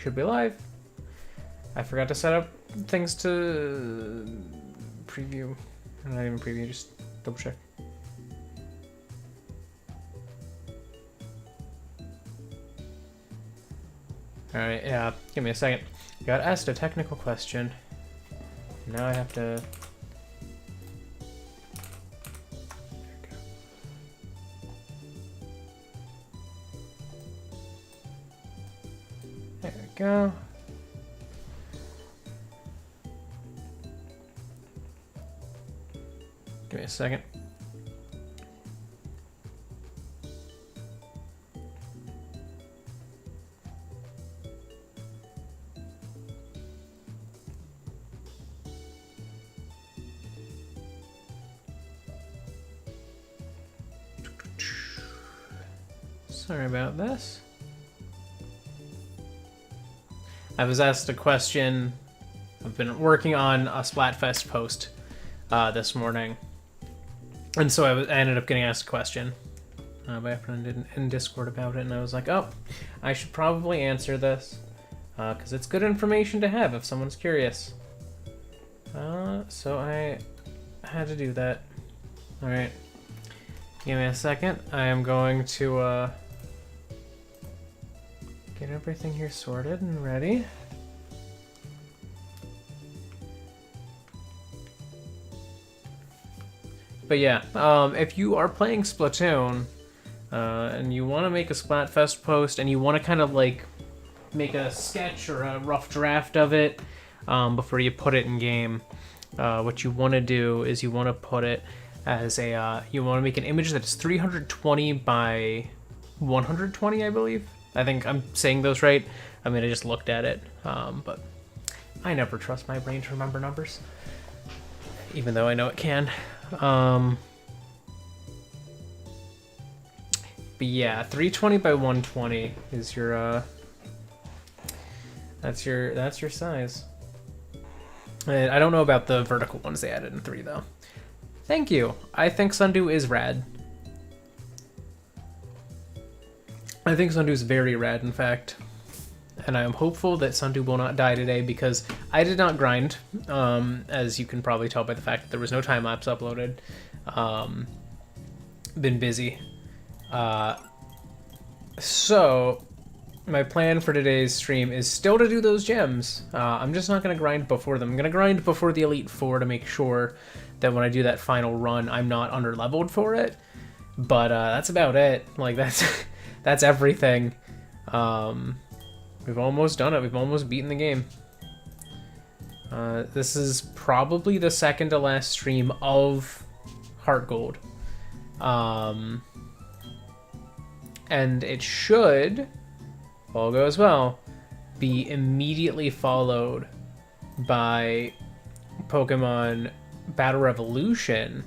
Should be live. I forgot to set up things to preview. Not even preview, just double check. Alright, yeah, give me a second. Got asked a technical question. Now I have to... There we go. Give me a second. Sorry about this. I was asked a question. I've been working on a Splatfest post this morning. And so I ended up getting asked a question by a friend in Discord about it. And I was like, oh, I should probably answer this because it's good information to have if someone's curious. So I had to do that. All right. Give me a second. I am going to... get everything here sorted and ready. But yeah, if you are playing Splatoon and you want to make a Splatfest post and you want to kind of like make a sketch or a rough draft of it before you put it in game, what you want to do is you want to put it as a, you want to make an image that is 320 by 120, I believe. I think I'm saying those right. I mean, I just looked at it, but I never trust my brain to remember numbers, even though I know it can. But yeah, 320 by 120 is your, that's your size. And I don't know about the vertical ones they added in 3 though. Thank you. I think Sundew is rad. I think Sundew is very rad, in fact, and I am hopeful that Sundew will not die today because I did not grind, as you can probably tell by the fact that there was no time-lapse uploaded. Been busy. So, my plan for today's stream is still to do those gems. I'm just not going to grind before them. I'm going to grind before the Elite Four to make sure that when I do that final run, I'm not under-leveled for it. But that's about it. Like, that's... That's everything. We've almost done it. We've almost beaten the game. This is probably the second to last stream of HeartGold. And it should, if all goes well, be immediately followed by Pokemon Battle Revolution.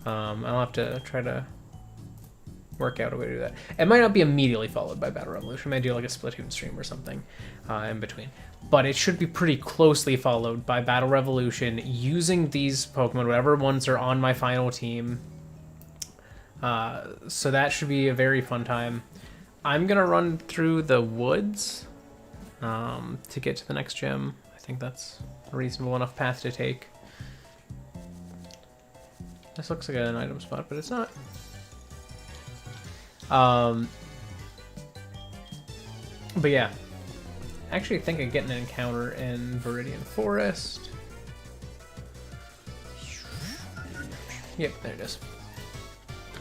I'll have to try to work out a way to do that. It might not be immediately followed by Battle Revolution. I might do like a Splatoon stream or something in between. But it should be pretty closely followed by Battle Revolution using these Pokemon, whatever ones are on my final team. So that should be a very fun time. I'm going to run through the woods to get to the next gym. I think that's a reasonable enough path to take. This looks like an item spot, but it's not. But yeah, I actually think I'm getting an encounter in Viridian Forest. Yep, there it is.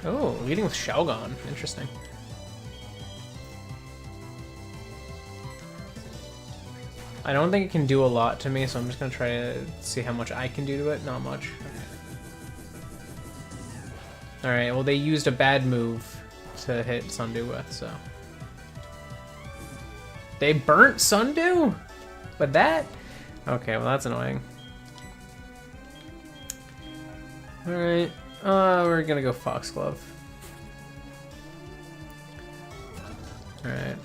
Oh, leading with Shelgon. Interesting. I don't think it can do a lot to me, so I'm just gonna try to see how much I can do to it. Not much. Alright, well they used a bad move to hit Sundew with, so. They burnt Sundew? With that? Okay, well that's annoying. Alright, we're gonna go Foxglove. Alright.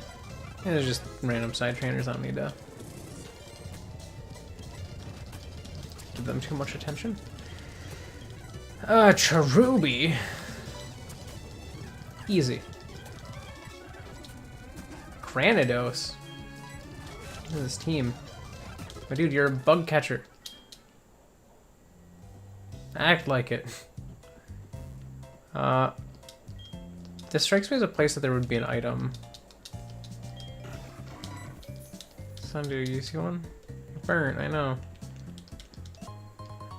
There's just random side trainers, I don't need to give them too much attention. Cherubi. Easy. Granados. Look at this team. My dude, you're a bug catcher. Act like it. This strikes me as a place that there would be an item. Sundew, you see one? Burn, I know.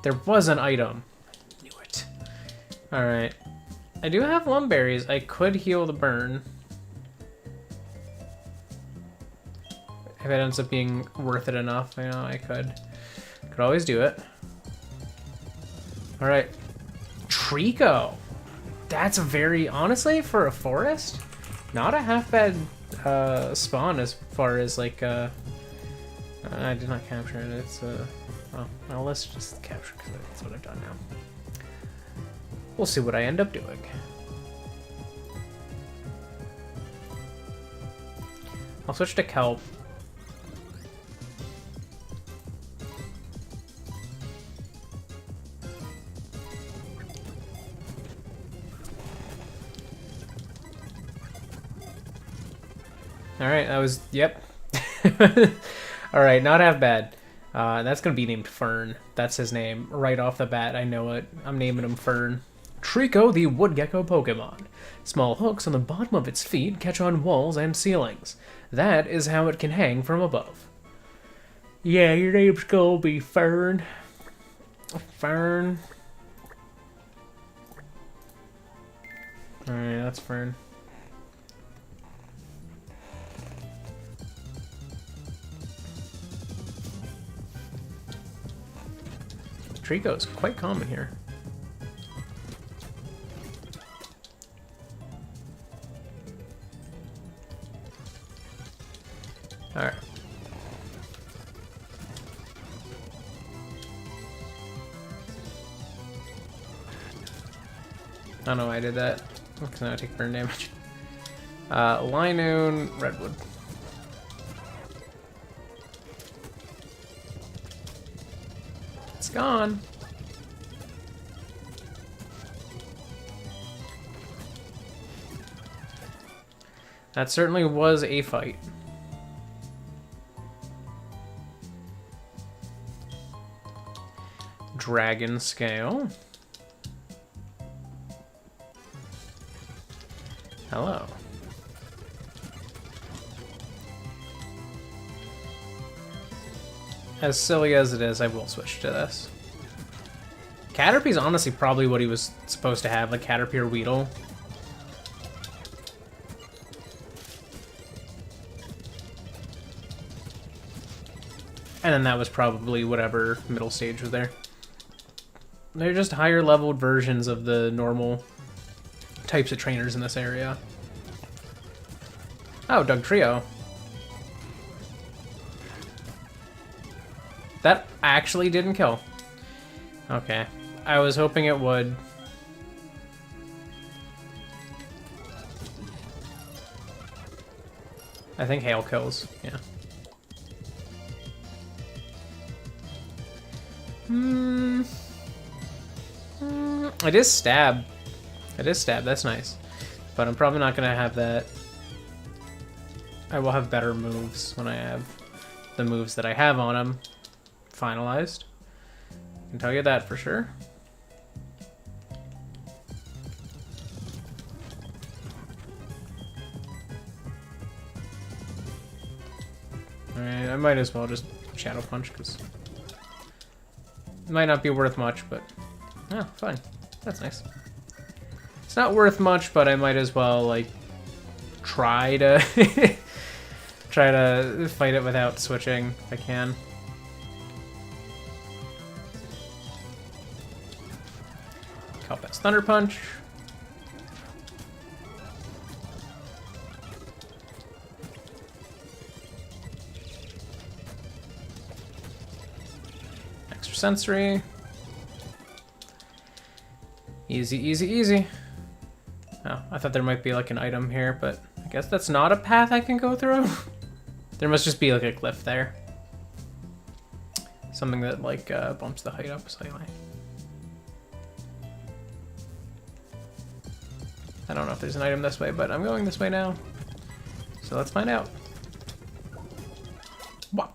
There was an item. Knew it. Alright. I do have lumberries. I could heal the burn. If it ends up being worth it enough, you know, I could. Could always do it. Alright. Trico! That's a very, honestly, for a forest, not a half bad spawn as far as like, I did not capture it. It's, well, let's just capture because that's what I've done now. We'll see what I end up doing. I'll switch to kelp. Alright, that was, yep. Alright, not half bad. That's gonna be named Fern. That's his name. Right off the bat, I know it. I'm naming him Fern. Trico, the wood gecko Pokemon. Small hooks on the bottom of its feet catch on walls and ceilings. That is how it can hang from above. Yeah, your name's gonna be Fern. Fern. Alright, that's Fern. Trico is quite common here. Alright. I don't know why I did that. Because now I take burn damage. Linoon, Redwood. It's gone. That certainly was a fight. Dragon Scale. Hello. As silly as it is, I will switch to this. Caterpie's honestly probably what he was supposed to have, like Caterpie or Weedle. And then that was probably whatever middle stage was there. They're just higher leveled versions of the normal types of trainers in this area. Oh, Dugtrio. That actually didn't kill. Okay. I was hoping it would. I think hail kills, yeah. It is stab. It is stab, that's nice. But I'm probably not gonna have that. I will have better moves when I have the moves that I have on him finalized. I can tell you that for sure. Alright, I might as well just Shadow Punch, because it might not be worth much, but oh, fine. That's nice. It's not worth much, but I might as well, like, try to try to fight it without switching if I can. Kelpet's Thunder Punch. Extra Sensory. Easy, easy, easy. Oh, I thought there might be like an item here, but I guess that's not a path I can go through. There must just be like a cliff there. Something that like bumps the height up slightly. I don't know if there's an item this way, but I'm going this way now. So let's find out. Wow.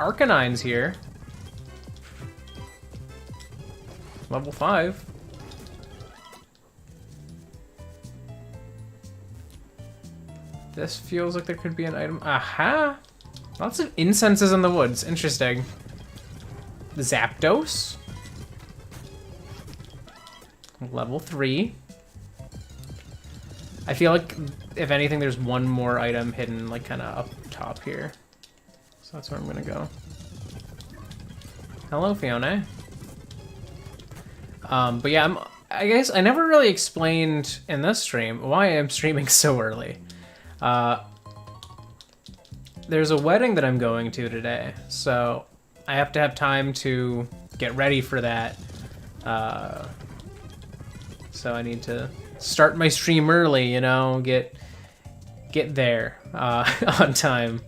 Arcanine's here. Level 5. This feels like there could be an item. Aha! Lots of incenses in the woods. Interesting. Zapdos. Level 3. I feel like, if anything, there's one more item hidden, like, kind of up top here. So that's where I'm gonna go. Hello, Fiona. But yeah, I guess I never really explained in this stream why I'm streaming so early. There's a wedding that I'm going to today, so I have to have time to get ready for that. So I need to start my stream early, you know, get there on time.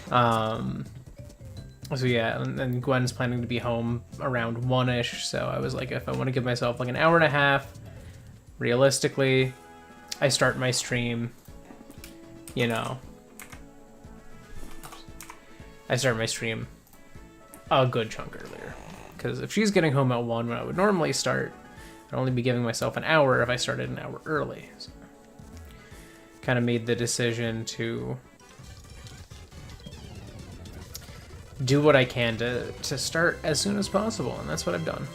So yeah, and Gwen's planning to be home around 1-ish, so I was like, if I want to give myself like an hour and a half, realistically, I start my stream, you know, I start my stream a good chunk earlier. Because if she's getting home at 1 when I would normally start, I'd only be giving myself an hour if I started an hour early. So kind of made the decision to do what I can to start as soon as possible, and that's what I've done.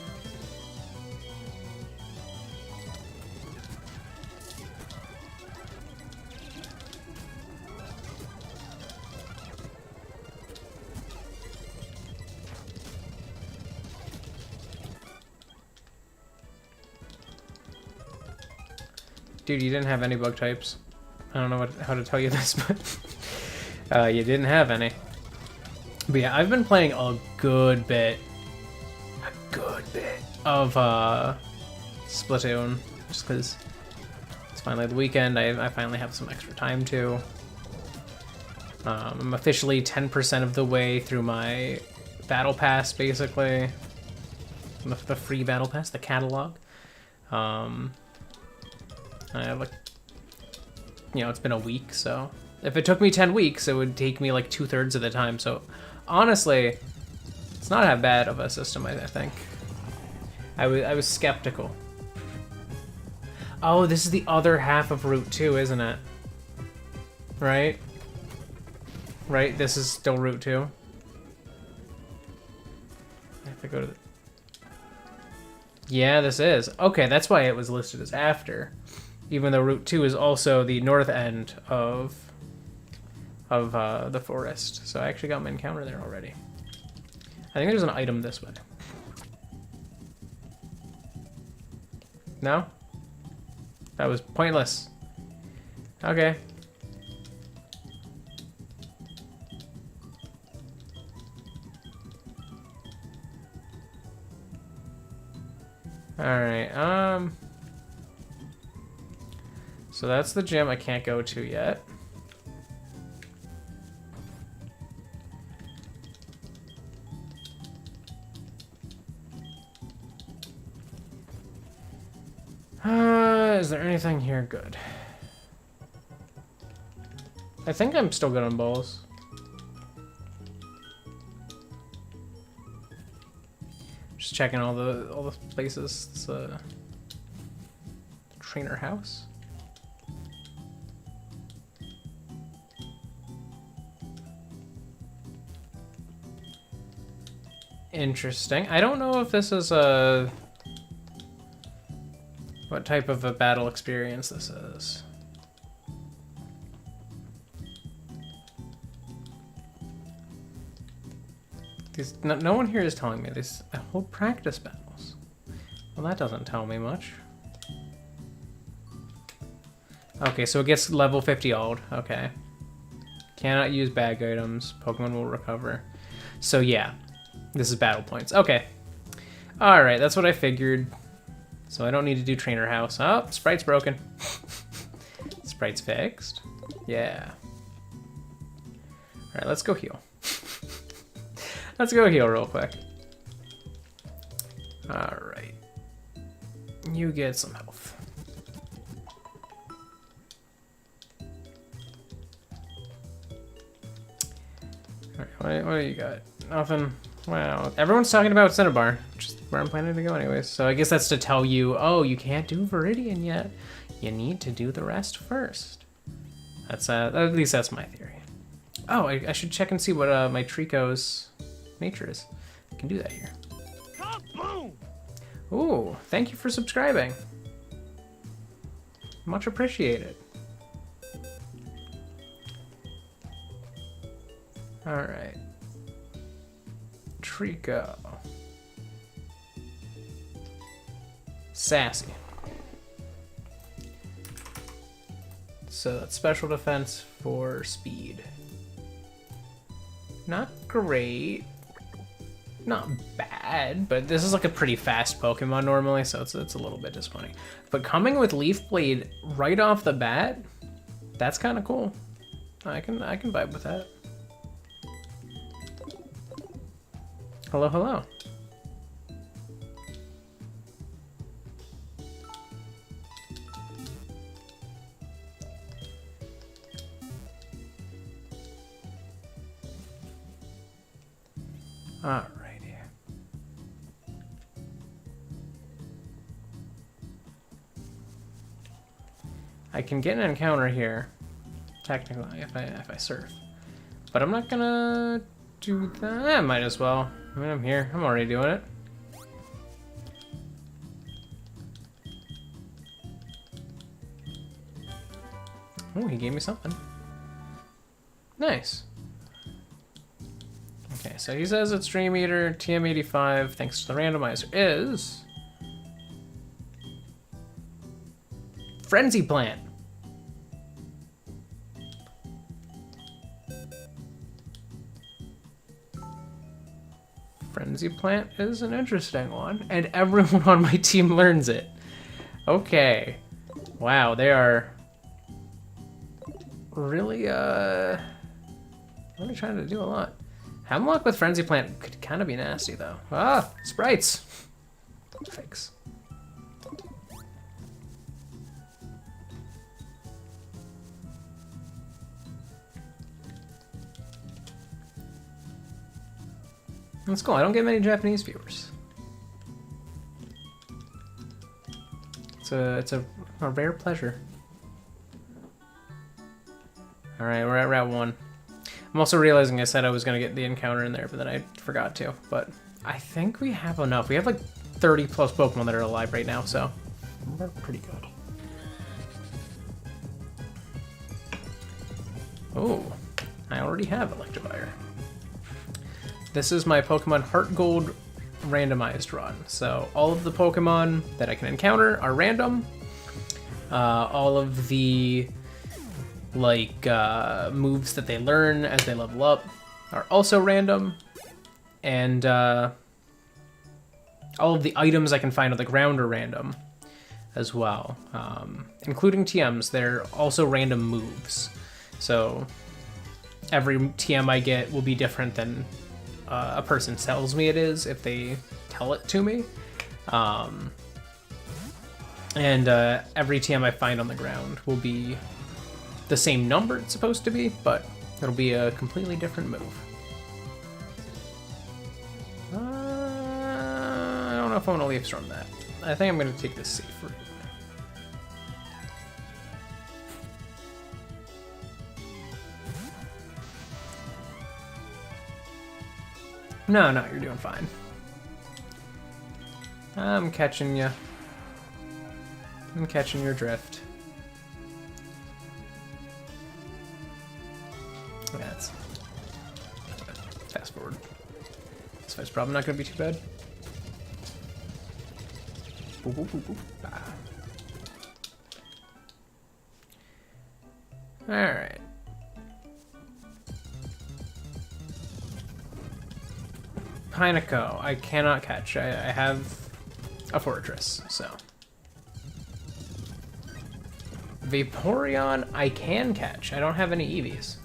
Dude, you didn't have any bug types. I don't know how to tell you this, but you didn't have any. But yeah, I've been playing a good bit of Splatoon, just because it's finally the weekend. I finally have some extra time to. I'm officially 10% of the way through my battle pass, basically. The free battle pass, the catalog. I have like, you know, it's been a week, so if it took me 10 weeks, it would take me like 2/3 of the time. So honestly, it's not that bad of a system, I think. I was skeptical. Oh, this is the other half of Route 2, isn't it? Right? Right? This is still Route 2. I have to go to the... Yeah, this is. Okay, that's why it was listed as after. Even though Route 2 is also the north end of the forest. So I actually got my encounter there already. I think there's an item this way. No? That was pointless. Okay. Alright, so that's the gym I can't go to yet. Is there anything here good? I think I'm still good on balls. Just checking all the places. It's a trainer house. Interesting. I don't know if this is a... what type of a battle experience this is. No one here is telling me this. I hold practice battles. Well, that doesn't tell me much. Okay, so it gets level 50 old. Okay. Cannot use bag items. Pokemon will recover. So yeah, this is battle points. Okay. Alright, that's what I figured. So I don't need to do trainer house. Oh, Sprite's broken. Sprite's fixed. Yeah. Alright, let's go heal. Let's go heal real quick. Alright. You get some health. Alright, what do you got? Nothing. Wow. Everyone's talking about CINNABAR, which is where I'm planning to go anyways. So I guess that's to tell you, oh, you can't do Viridian yet. You need to do the rest first. That's at least that's my theory. Oh, I should check and see what my Trico's nature is. I can do that here. Ooh, thank you for subscribing. Much appreciated. Alright. Trico. Sassy. So that's special defense for speed. Not great. Not bad, but this is like a pretty fast Pokemon normally, so it's a little bit disappointing. But coming with Leaf Blade right off the bat, that's kind of cool. I can vibe with that. Hello, hello. Alrighty. I can get an encounter here, technically, if I surf. But I'm not gonna do that. I might as well. I mean, I'm here. I'm already doing it. Oh, he gave me something. Nice. Okay, so he says it's Dream Eater, TM85, thanks to the randomizer, is Frenzy Plant. Frenzy Plant is an interesting one, and everyone on my team learns it. Okay. Wow, they are really trying to do a lot. Hemlock with Frenzy Plant could kind of be nasty, though. Ah, sprites. Thanks. That's cool. I don't get many Japanese viewers. It's a rare pleasure. All right, we're at Route 1. I'm also realizing I said I was gonna get the encounter in there, but then I forgot to. But I think we have enough. We have like 30 plus Pokemon that are alive right now, so we're pretty good. Oh, I already have Electivire. This is my Pokemon HeartGold randomized run. So all of the Pokemon that I can encounter are random. All of the moves that they learn as they level up are also random. And all of the items I can find on the ground are random as well. Including TMs, they're also random moves. So every TM I get will be different than a person tells me it is if they tell it to me. And every TM I find on the ground will be the same number it's supposed to be, but it'll be a completely different move. I don't know if I want to leave from that. I think I'm going to take this safe route. No, you're doing fine. I'm catching you. I'm catching your drift. Yeah, that's fast forward. This fight's probably not going to be too bad. Boop, boop, boop, boop. Ah. All right. Pineco, I cannot catch. I have a Fortress, so. Vaporeon, I can catch. I don't have any Eevees.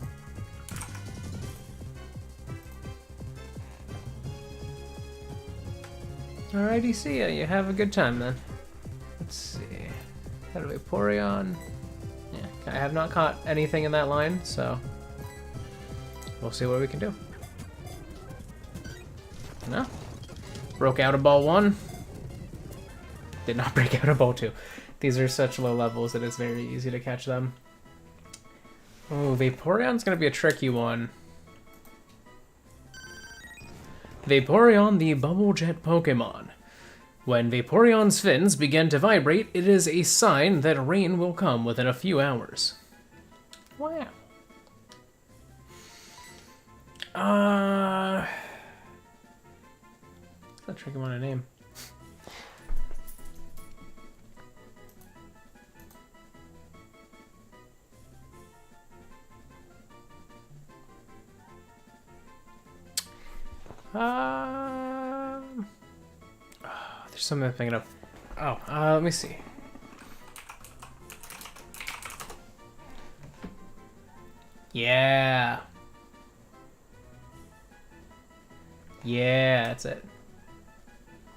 Alrighty, see ya. You have a good time then. Let's see. Got a Vaporeon. Yeah, I have not caught anything in that line, so we'll see what we can do. No. Broke out of ball 1. Did not break out of ball 2. These are such low levels that it's very easy to catch them. Oh, Vaporeon's gonna be a tricky one. Vaporeon, the Bubble Jet Pokemon. When Vaporeon's fins begin to vibrate, it is a sign that rain will come within a few hours. Wow. That's a tricky one to name. There's something I'm thinking of. Oh, let me see. Yeah. Yeah, that's it.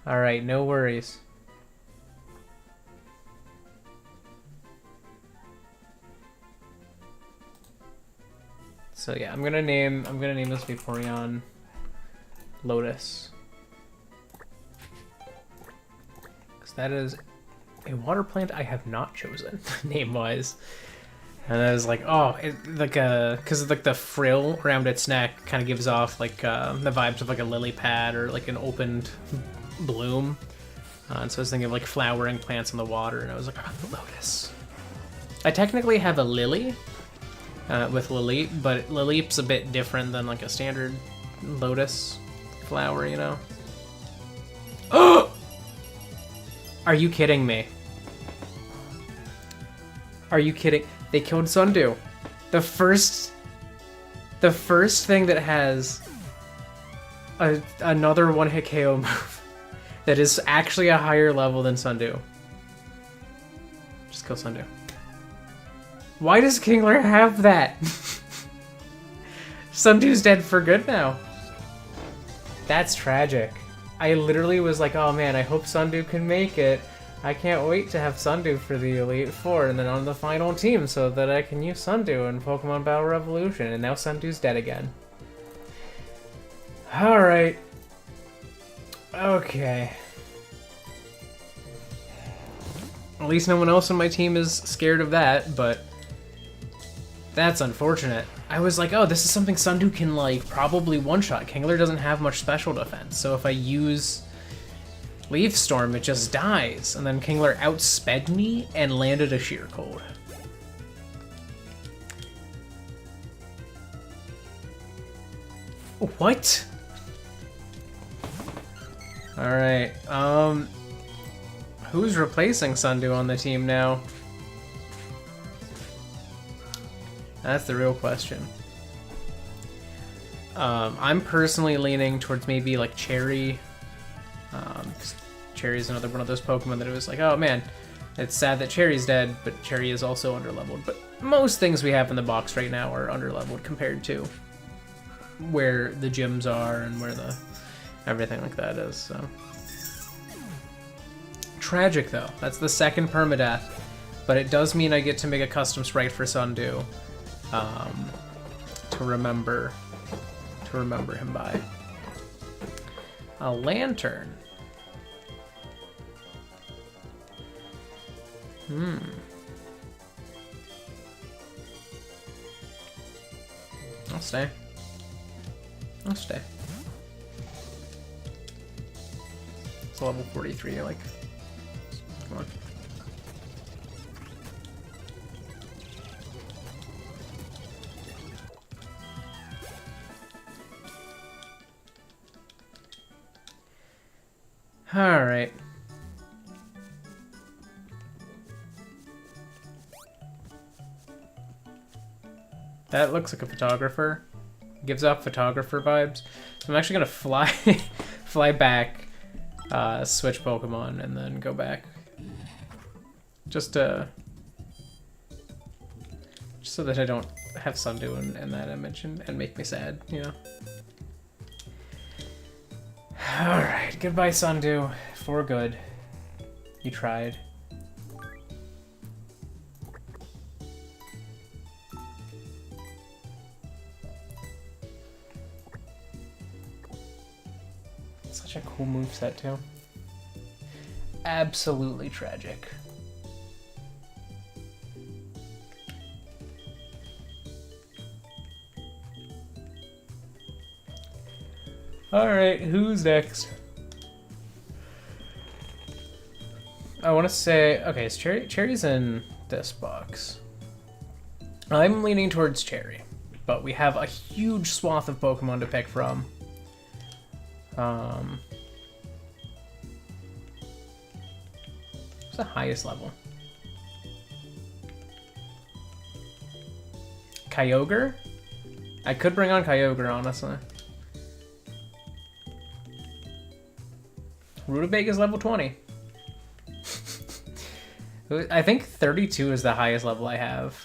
Alright, no worries. So yeah, I'm gonna name this Vaporeon Lotus. Because that is a water plant I have not chosen, name-wise. And I was like, oh, because like the frill around its neck kind of gives off like the vibes of like a lily pad or like an opened bloom. And so I was thinking of like flowering plants in the water, and I was like, oh, the lotus. I technically have a lily with Lily, but Lily's a bit different than like a standard lotus flower, you know? Oh! Are you kidding me? Are you kidding? They killed Sundew. The first thing that has another one-hit KO move that is actually a higher level than Sundew. Just kill Sundew. Why does Kingler have that? Sundew's dead for good now. That's tragic. I literally was like, oh man, I hope Sundew can make it. I can't wait to have Sundew for the Elite Four and then on the final team so that I can use Sundew in Pokemon Battle Revolution. And now Sundew's dead again. Alright. Okay. At least no one else on my team is scared of that, but that's unfortunate. I was like, oh, this is something Sundew can, like, probably one-shot. Kingler doesn't have much special defense, so if I use Leaf Storm, it just dies. And then Kingler outsped me and landed a Sheer Cold. What? Alright, who's replacing Sundew on the team now? That's the real question. I'm personally leaning towards maybe like Cherry. Cherry is another one of those Pokemon that it was like, oh man, it's sad that Cherry's dead, but Cherry is also underleveled. But most things we have in the box right now are underleveled compared to where the gyms are and where the everything like that is. So tragic though. That's the second permadeath, but it does mean I get to make a custom sprite for Sundew. To remember him by. A lantern. I'll stay. I'll stay. It's a level 43, like. Come on. Alright. That looks like a photographer. Gives off photographer vibes. So I'm actually gonna fly back, switch Pokemon, and then go back. Just so that I don't have Sundew in that image and make me sad, you know? Alright, goodbye Sundew, for good. You tried. Such a cool moveset too. Absolutely tragic. Alright, who's next? I want to say, okay, is Cherry's in this box. I'm leaning towards Cherry, but we have a huge swath of Pokemon to pick from. What's the highest level? Kyogre? I could bring on Kyogre, honestly. Rutabaga is level 20. I think 32 is the highest level I have.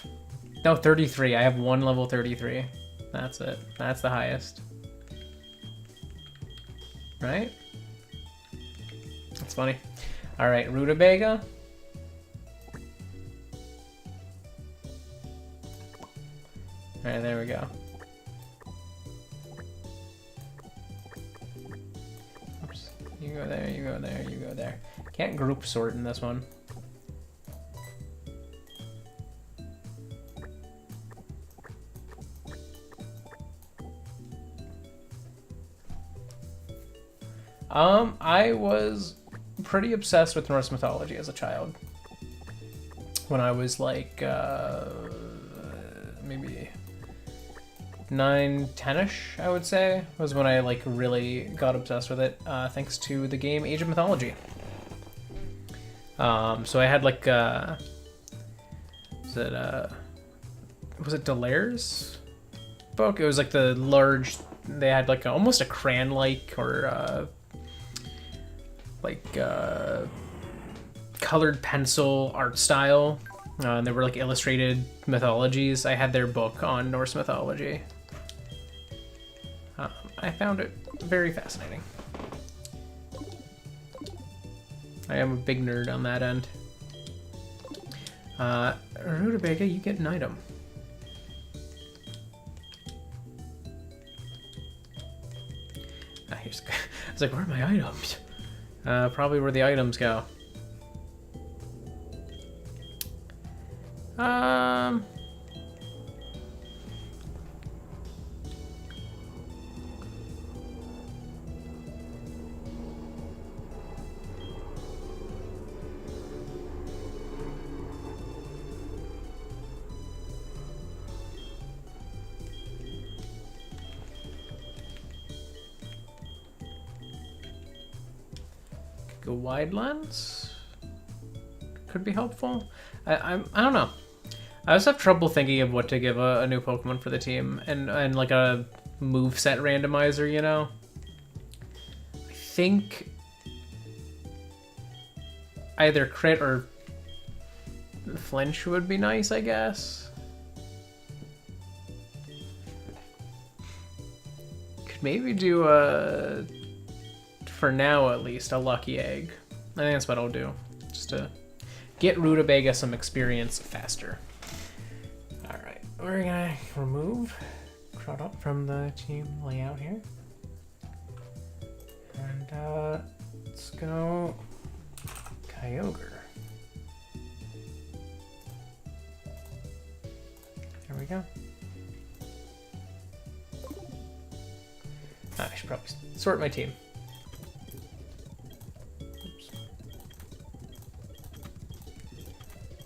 No, 33. I have one level 33. That's it. That's the highest. Right? That's funny. Alright, Rutabaga. Alright, there we go. Oops. You go there, you go there, you go there. Can't group sort in this one. I was pretty obsessed with Norse mythology as a child. When I was like, maybe 9, 10-ish, I would say, was when I like really got obsessed with it, thanks to the game Age of Mythology. So I had like, was it Delaire's book? It was like the large, they had like almost a crayon-like or colored pencil art style. And they were like illustrated mythologies. I had their book on Norse mythology. I found it very fascinating. I am a big nerd on that end. Rutabaga, you get an item. I was like, where are my items? Probably where the items go. Go wide lens could be helpful. I don't know. I also have trouble thinking of what to give a new Pokemon for the team and like a moveset randomizer, you know? I think either crit or flinch would be nice, I guess. Could maybe do a, for now at least, a lucky egg. I think that's what I'll do, just to get Rutabaga some experience faster. Alright, we're gonna remove Crawdaunt from the team layout here. And let's go Kyogre. There we go. I should probably sort my team.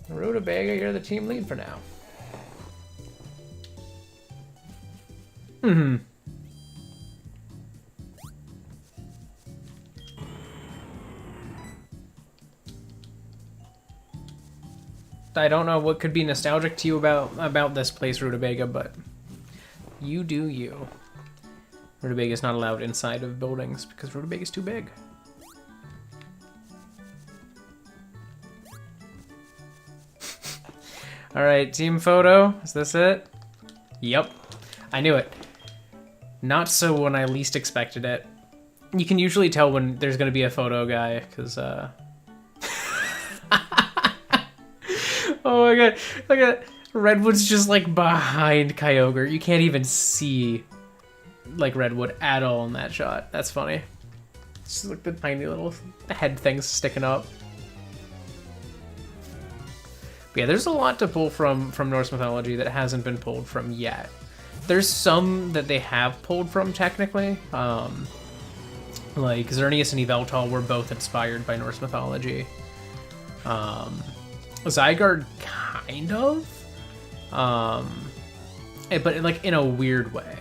Rutabaga, you're the team lead for now. Mm-hmm. I don't know what could be nostalgic to you about this place, Rutabaga, but you do you. Rutabaga is not allowed inside of buildings because Rutabaga is too big. All right, team photo. Is this it? Yep. I knew it. Not so when I least expected it. You can usually tell when there's going to be a photo guy, because, Oh my god. Look at Redwood's just, like, behind Kyogre. You can't even see, like, Redwood at all in that shot. That's funny. Just like the tiny little head things sticking up. But yeah, there's a lot to pull from Norse mythology that hasn't been pulled from yet. There's some that they have pulled from technically. Like Xerneas and Yveltal were both inspired by Norse mythology. Zygarde kind of. But like in a weird way.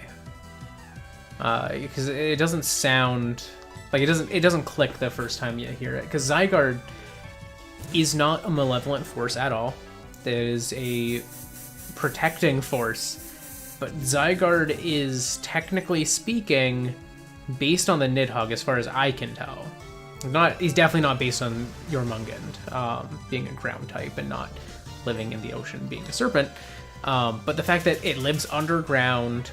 Because it doesn't sound like it doesn't click the first time you hear it. Because Zygarde is not a malevolent force at all. It is a protecting force. But Zygarde is, technically speaking, based on the Nidhogg as far as I can tell. He's definitely not based on Jormungand, being a ground type and not living in the ocean being a serpent. But the fact that it lives underground,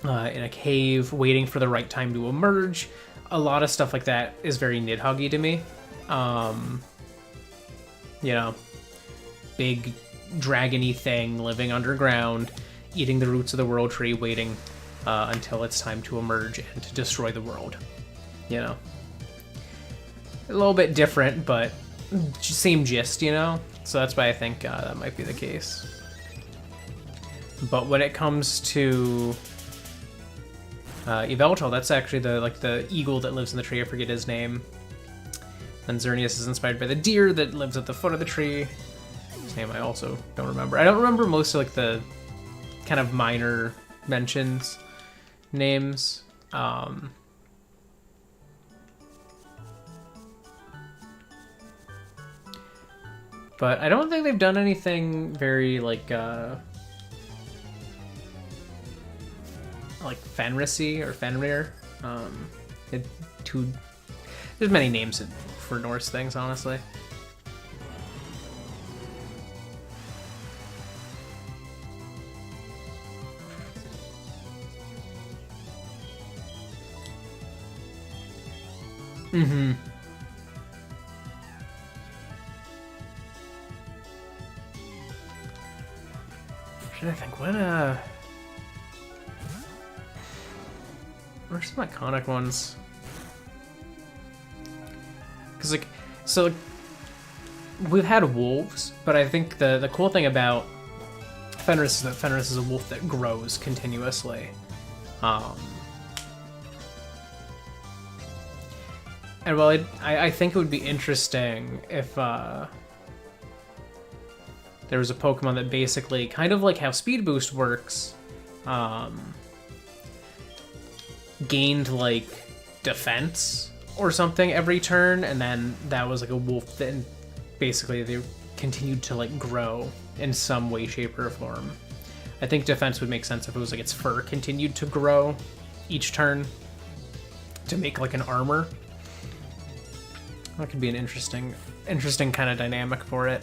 in a cave, waiting for the right time to emerge, a lot of stuff like that is very Nidhoggy to me. You know, big dragony thing living underground, eating the roots of the world tree, waiting until it's time to emerge and to destroy the world. You know, a little bit different, but same gist, you know? So that's why I think that might be the case. But when it comes to Yveltal, that's actually the eagle that lives in the tree. I forget his name. And Xerneas is inspired by the deer that lives at the foot of the tree. His name I also don't remember. I don't remember most of like the kind of minor mentions names. But I don't think they've done anything very like Fenrisy or Fenrir. There's many names for Norse things, honestly. Mm-hmm. Should I think where's some iconic ones? Because we've had wolves, but I think the cool thing about Fenris is that Fenris is a wolf that grows continuously. And well, I think it would be interesting if there was a Pokemon that basically, kind of like how Speed Boost works, gained like defense or something every turn, and then that was like a wolf that basically they continued to like grow in some way, shape, or form. I think defense would make sense if it was like its fur continued to grow each turn to make like an armor. That could be an interesting kind of dynamic for it.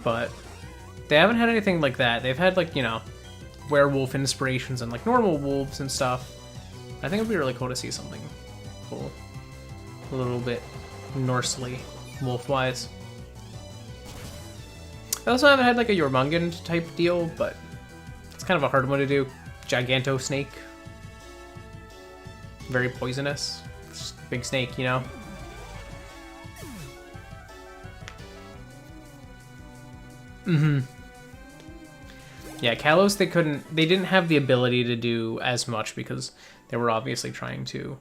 But they haven't had anything like that. They've had like, you know, werewolf inspirations and like normal wolves and stuff. I think it'd be really cool to see something cool. A little bit Norsely, wolf-wise. I also haven't had like a Jormungand type deal, but it's kind of a hard one to do. Giganto snake. Very poisonous. It's just a big snake, you know? Mm-hmm. Yeah, Kalos, they didn't have the ability to do as much because they were obviously trying to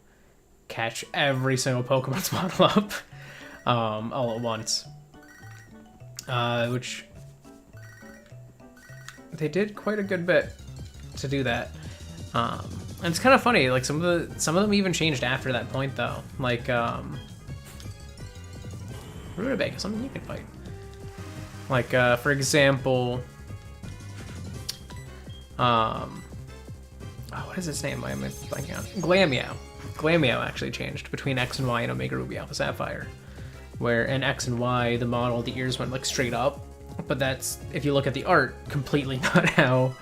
catch every single Pokemon's model up all at once. Which they did quite a good bit to do that. And it's kind of funny, like some of them even changed after that point though. Like Rutabaga, something you can fight. Like for example, what is its name? Why am I blanking out? Glameow. Glameow actually changed between X and Y and Omega Ruby Alpha Sapphire. Where in X and Y, the model, the ears went like straight up. But that's, if you look at the art, completely not how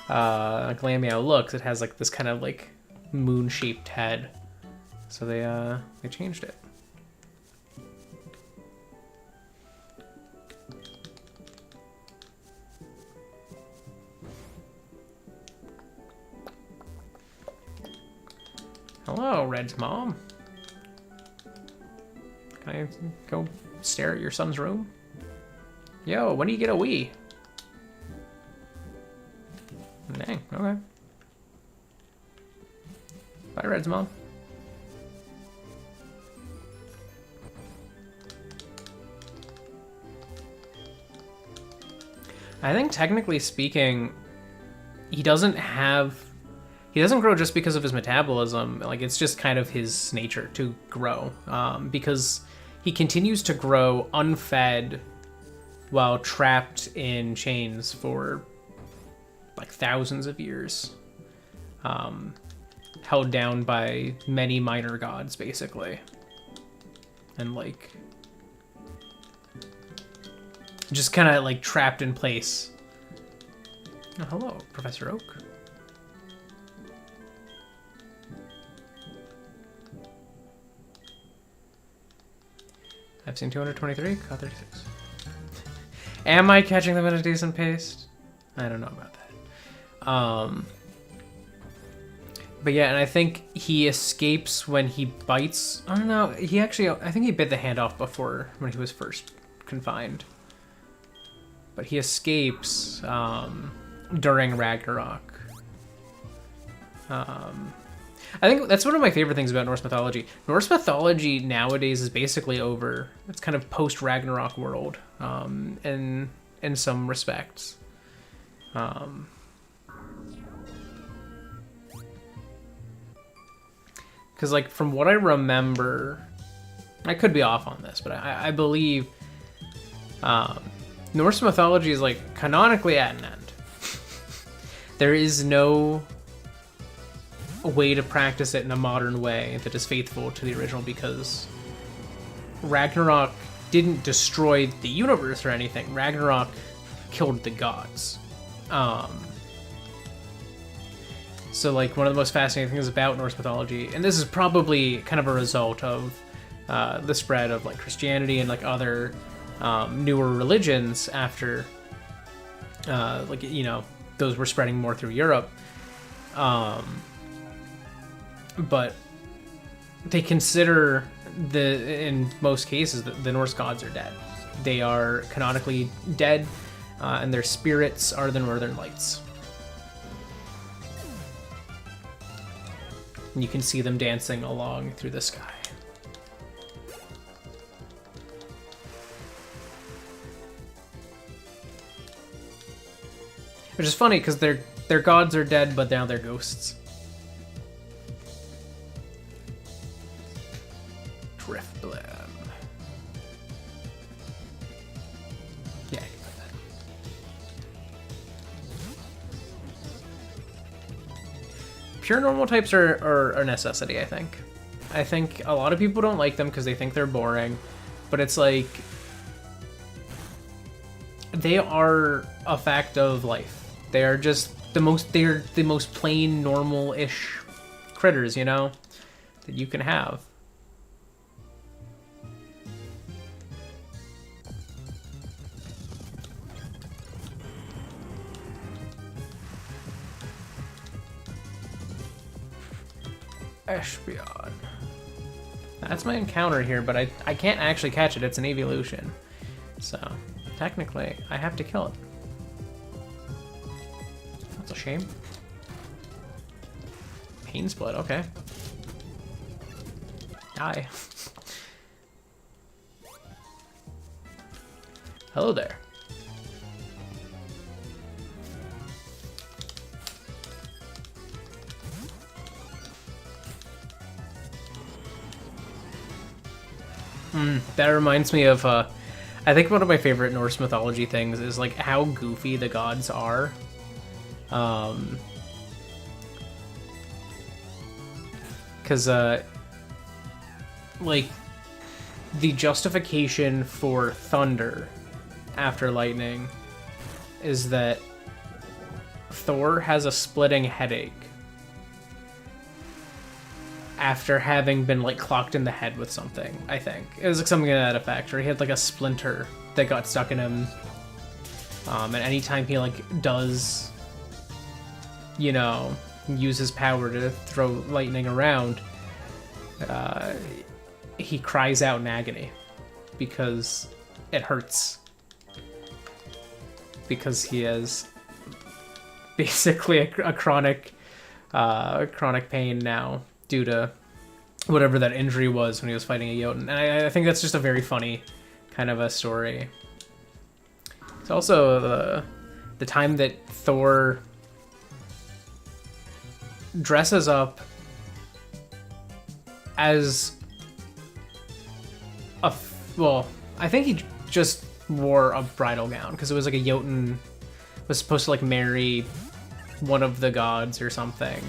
Glameow looks. It has like this kind of like moon-shaped head. So they changed it. Hello, Red's mom. Can I go stare at your son's room? Yo, when do you get a Wii? Dang, okay. Bye, Red's mom. I think technically speaking, he doesn't grow just because of his metabolism. Like, it's just kind of his nature to grow, because he continues to grow unfed while trapped in chains for like thousands of years, held down by many minor gods, basically, and like just kind of like trapped in place. Oh, hello, Professor Oak. I've seen 223, caught 36. Am I catching them at a decent pace? I don't know about that. But yeah, and I think he escapes when he bites. I don't know. He actually, I think he bit the hand off before when he was first confined. But he escapes during Ragnarok. I think that's one of my favorite things about Norse mythology. Norse mythology nowadays is basically over. It's kind of post-Ragnarok world, in some respects. Because, like, from what I remember, I could be off on this, but I believe Norse mythology is, like, canonically at an end. There is no way to practice it in a modern way that is faithful to the original, because Ragnarok didn't destroy the universe or anything. Ragnarok killed the gods. So, like, one of the most fascinating things about Norse mythology, and this is probably kind of a result of the spread of, like, Christianity and, like, other newer religions after, like, you know, those were spreading more through Europe. But they consider in most cases, the Norse gods are dead. They are canonically dead, and their spirits are the Northern Lights. And you can see them dancing along through the sky. Which is funny, because their gods are dead, but now they're ghosts. Driftblam. Yeah, I can put that. Pure normal types are a necessity, I think. I think a lot of people don't like them because they think they're boring, but it's like, they are a fact of life. They are just they're the most plain normal-ish critters, you know, that you can have. Espeon. That's my encounter here, but I can't actually catch it. It's an evolution. So, technically, I have to kill it. That's a shame. Pain split, okay. Die. Hello there. That reminds me of, I think one of my favorite Norse mythology things is, like, how goofy the gods are. Because, like, the justification for thunder after lightning is that Thor has a splitting headache after having been, like, clocked in the head with something, I think. It was, like, something to that effect, or he had, like, a splinter that got stuck in him. And anytime he, like, does, you know, use his power to throw lightning around, he cries out in agony because it hurts. Because he has basically a chronic pain now due to whatever that injury was when he was fighting a Jotun. And I think that's just a very funny kind of a story. It's also the time that Thor dresses up as well, I think he just wore a bridal gown because it was like a Jotun was supposed to like marry one of the gods or something.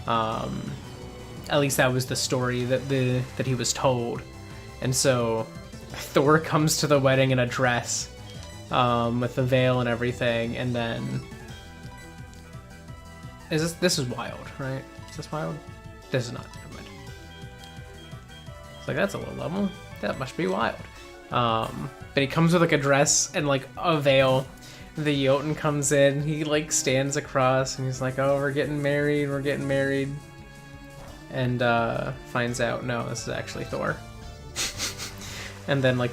At least that was the story that he was told. And so Thor comes to the wedding in a dress, with the veil and everything, and then this is wild, right? Is this wild? This is not. Never mind. It's like, that's a low level. That must be wild. But he comes with like a dress and like a veil. The Jotun comes in, he like stands across and he's like, oh, we're getting married. And finds out, no, this is actually Thor. And then like,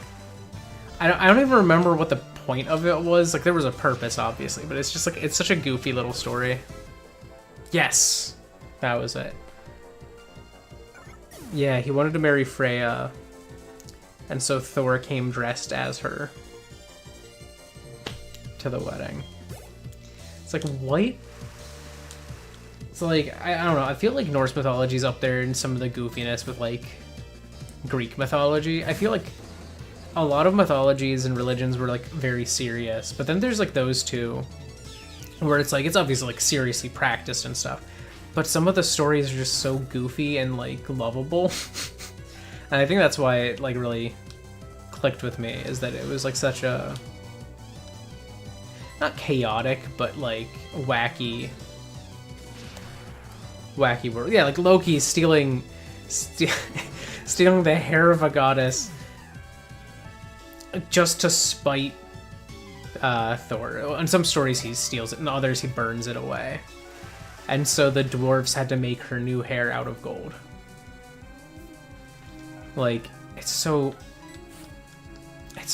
I don't even remember what the point of it was. Like, there was a purpose, obviously, but it's just like, it's such a goofy little story. Yes, that was it. Yeah, he wanted to marry Freya, and so Thor came dressed as her to the wedding. It's like, what? It's like, I don't know, I feel like Norse mythology is up there in some of the goofiness with like Greek mythology. I feel like a lot of mythologies and religions were like very serious, but then there's like those two where it's like, it's obviously like seriously practiced and stuff, but some of the stories are just so goofy and like lovable. And I think that's why it like really clicked with me, is that it was like such a, not chaotic, but like wacky world. Yeah, like Loki stealing the hair of a goddess just to spite Thor. In some stories he steals it, in others he burns it away. And so the dwarves had to make her new hair out of gold. Like, it's so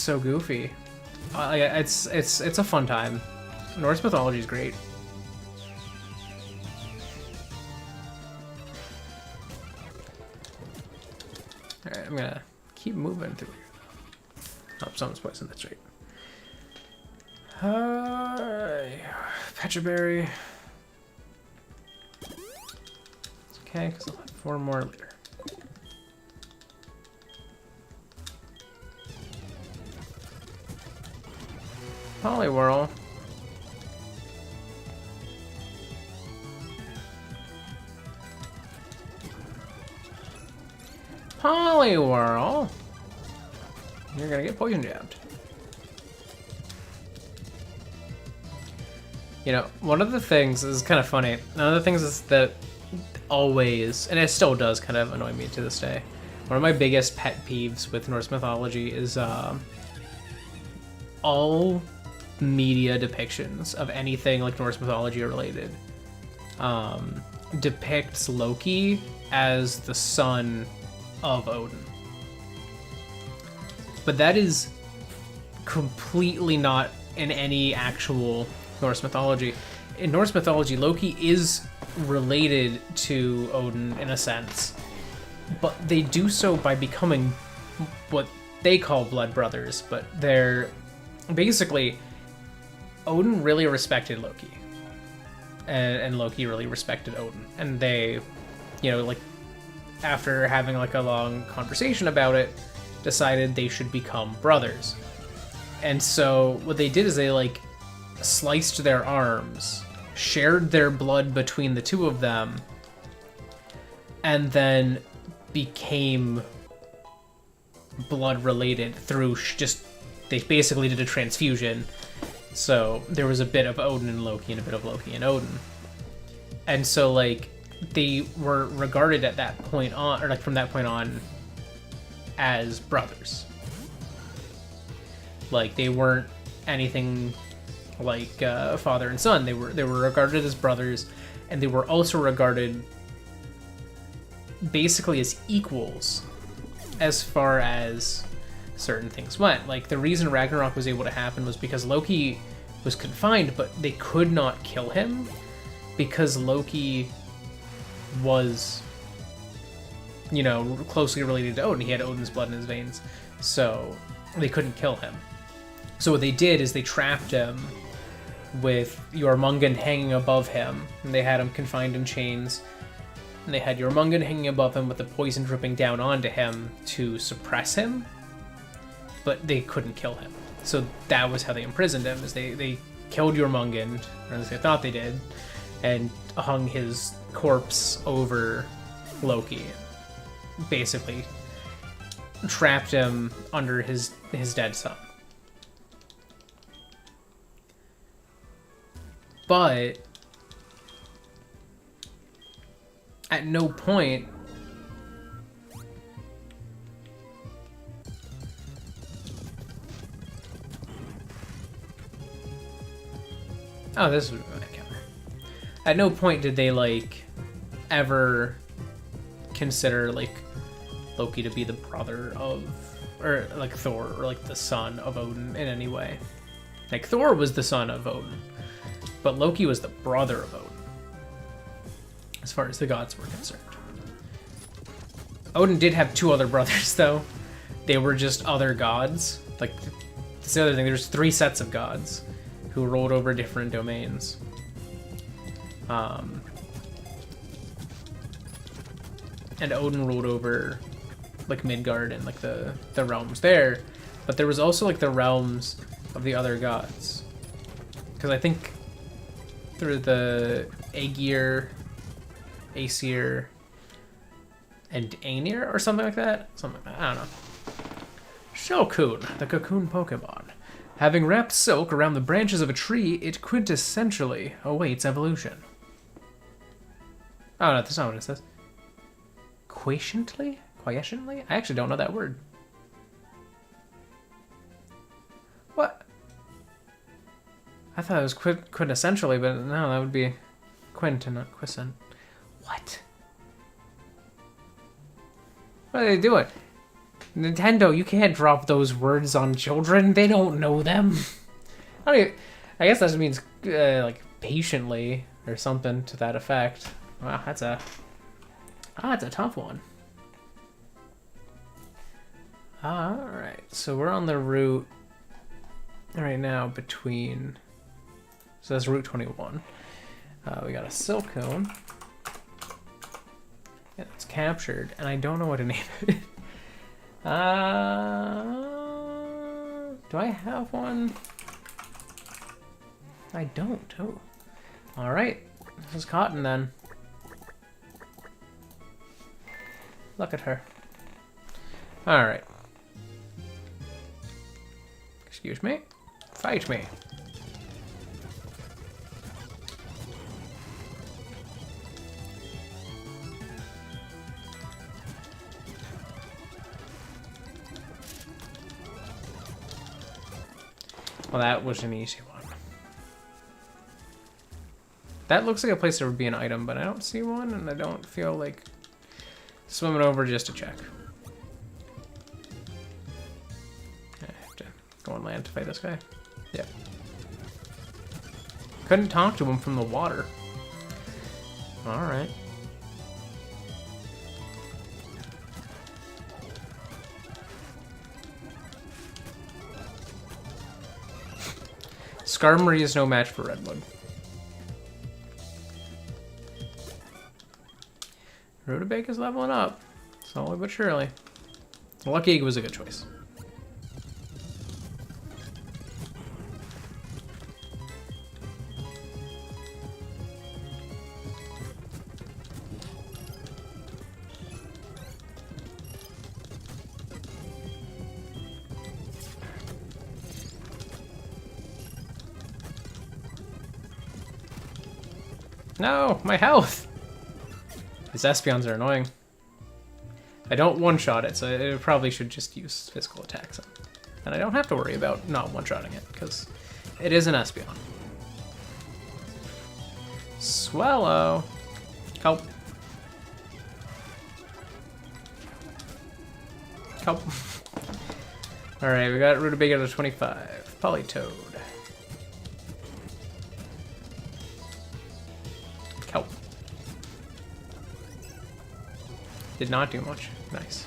goofy. It's a fun time. Norse mythology is great. Alright, I'm gonna keep moving through here. Oh, someone's poisoned, that's right. Petraberry. It's okay, because I'll have 4 more later. Poliwhirl. Poliwhirl. You're gonna get poison jabbed. You know, one of the things, this is kind of funny, one of the things is that always, and it still does kind of annoy me to this day, one of my biggest pet peeves with Norse mythology is all media depictions of anything like Norse mythology related depicts Loki as the son of Odin. But that is completely not in any actual Norse mythology. In Norse mythology, Loki is related to Odin in a sense, but they do so by becoming what they call blood brothers, but they're basically, Odin really respected Loki, and Loki really respected Odin, and they, you know, like, after having like a long conversation about it, decided they should become brothers. And so what they did is they like sliced their arms, shared their blood between the two of them, and then became blood related through just, they basically did a transfusion. So there was a bit of Odin and Loki and a bit of Loki and Odin. And so like they were regarded at that point on, or like from that point on, as brothers. Like they weren't anything like father and son. They were regarded as brothers, and they were also regarded basically as equals as far as certain things went. Like, the reason Ragnarok was able to happen was because Loki was confined, but they could not kill him because Loki was, you know, closely related to Odin. He had Odin's blood in his veins, so they couldn't kill him. So what they did is they trapped him with Jormungand hanging above him, and they had him confined in chains, and they had Jormungand hanging above him with the poison dripping down onto him to suppress him, but they couldn't kill him. So that was how they imprisoned him, is they killed Jormungand, or at least they thought they did, and hung his corpse over Loki. Basically trapped him under his dead son. But at no point this was my camera. At no point did they like ever consider like Loki to be the brother of, or like Thor, or like the son of Odin in any way. Like, Thor was the son of Odin, but Loki was the brother of Odin, as far as the gods were concerned. Odin did have 2 other brothers, though. They were just other gods. Like, that's the other thing. There's 3 sets of gods who ruled over different domains. And Odin ruled over, like, Midgard and, like, the realms there. But there was also, like, the realms of the other gods. Because I think through the Aegir, Aesir, and Aenir, or something like that? Something like that. I don't know. Shellcoon, the cocoon Pokemon. Having wrapped silk around the branches of a tree, it quintessentially awaits evolution. Oh, no, that's not what it says. Quiescently? Quiescently? I actually don't know that word. What? I thought it was quintessentially, but no, that would be quint and not quiescent. What? What are they doing? Nintendo, you can't drop those words on children. They don't know them. I guess that just means like patiently or something to that effect. Wow, that's a tough one. Alright, so we're on the route right now between, so that's Route 21. We got a Silcoon. Yeah, it's captured, and I don't know what to name it. Do I have one? I don't. Oh. Alright, this is Cotton then. Look at her. Alright. Excuse me. Fight me. Well, that was an easy one. That looks like a place there would be an item, but I don't see one, and I don't feel like swimming over just to check. I have to go on land to fight this guy. Yeah. Couldn't talk to him from the water. Alright. Skarmory is no match for Redwood. Rutabaga is leveling up, slowly but surely. Lucky Egg was a good choice. No, my health! These Espeons are annoying. I don't one-shot it, so it probably should just use physical attacks. And I don't have to worry about not one-shotting it, because it is an Espeon. Swallow. Help. Kelp. Alright, we got Rutabaga to 25. Politoad. Kelp. Did not do much. Nice.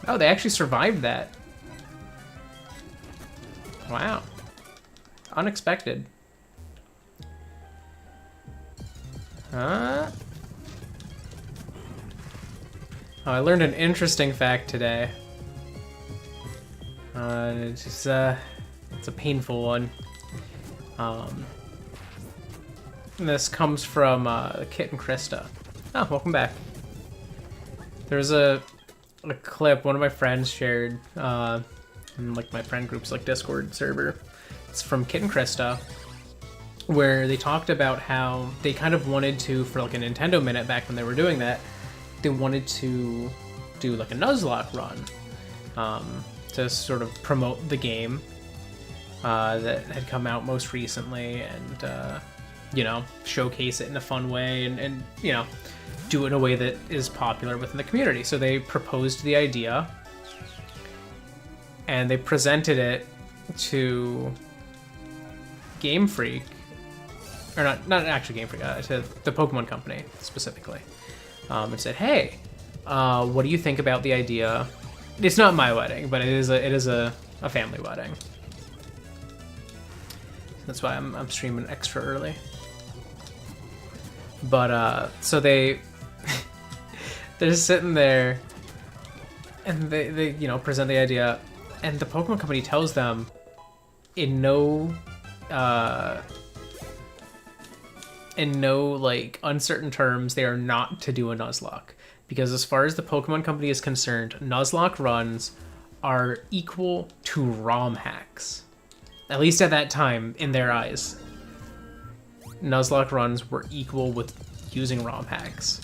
Oh, they actually survived that. Wow. Unexpected. Oh, I learned an interesting fact today. It's a painful one. This comes from Kit and Krista. Oh, welcome back. There's a clip one of my friends shared in like my friend group's like Discord server. It's from Kit and Krista, where they talked about how they kind of wanted to, for like a Nintendo Minute back when they were doing that, they wanted to do like a Nuzlocke run to sort of promote the game that had come out most recently and, you know, showcase it in a fun way and, you know, do it in a way that is popular within the community. So they proposed the idea and they presented it to Game Freak, or not actually Game Freak, to the Pokemon Company specifically, and said, "Hey, what do you think about the idea? It's not my wedding, but it is a family wedding. That's why I'm streaming extra early." But so they're sitting there, and they you know present the idea, and the Pokemon Company tells them in no like uncertain terms they are not to do a Nuzlocke, because as far as the Pokemon Company is concerned, Nuzlocke runs are equal to ROM hacks. At least at that time, in their eyes, Nuzlocke runs were equal with using ROM hacks.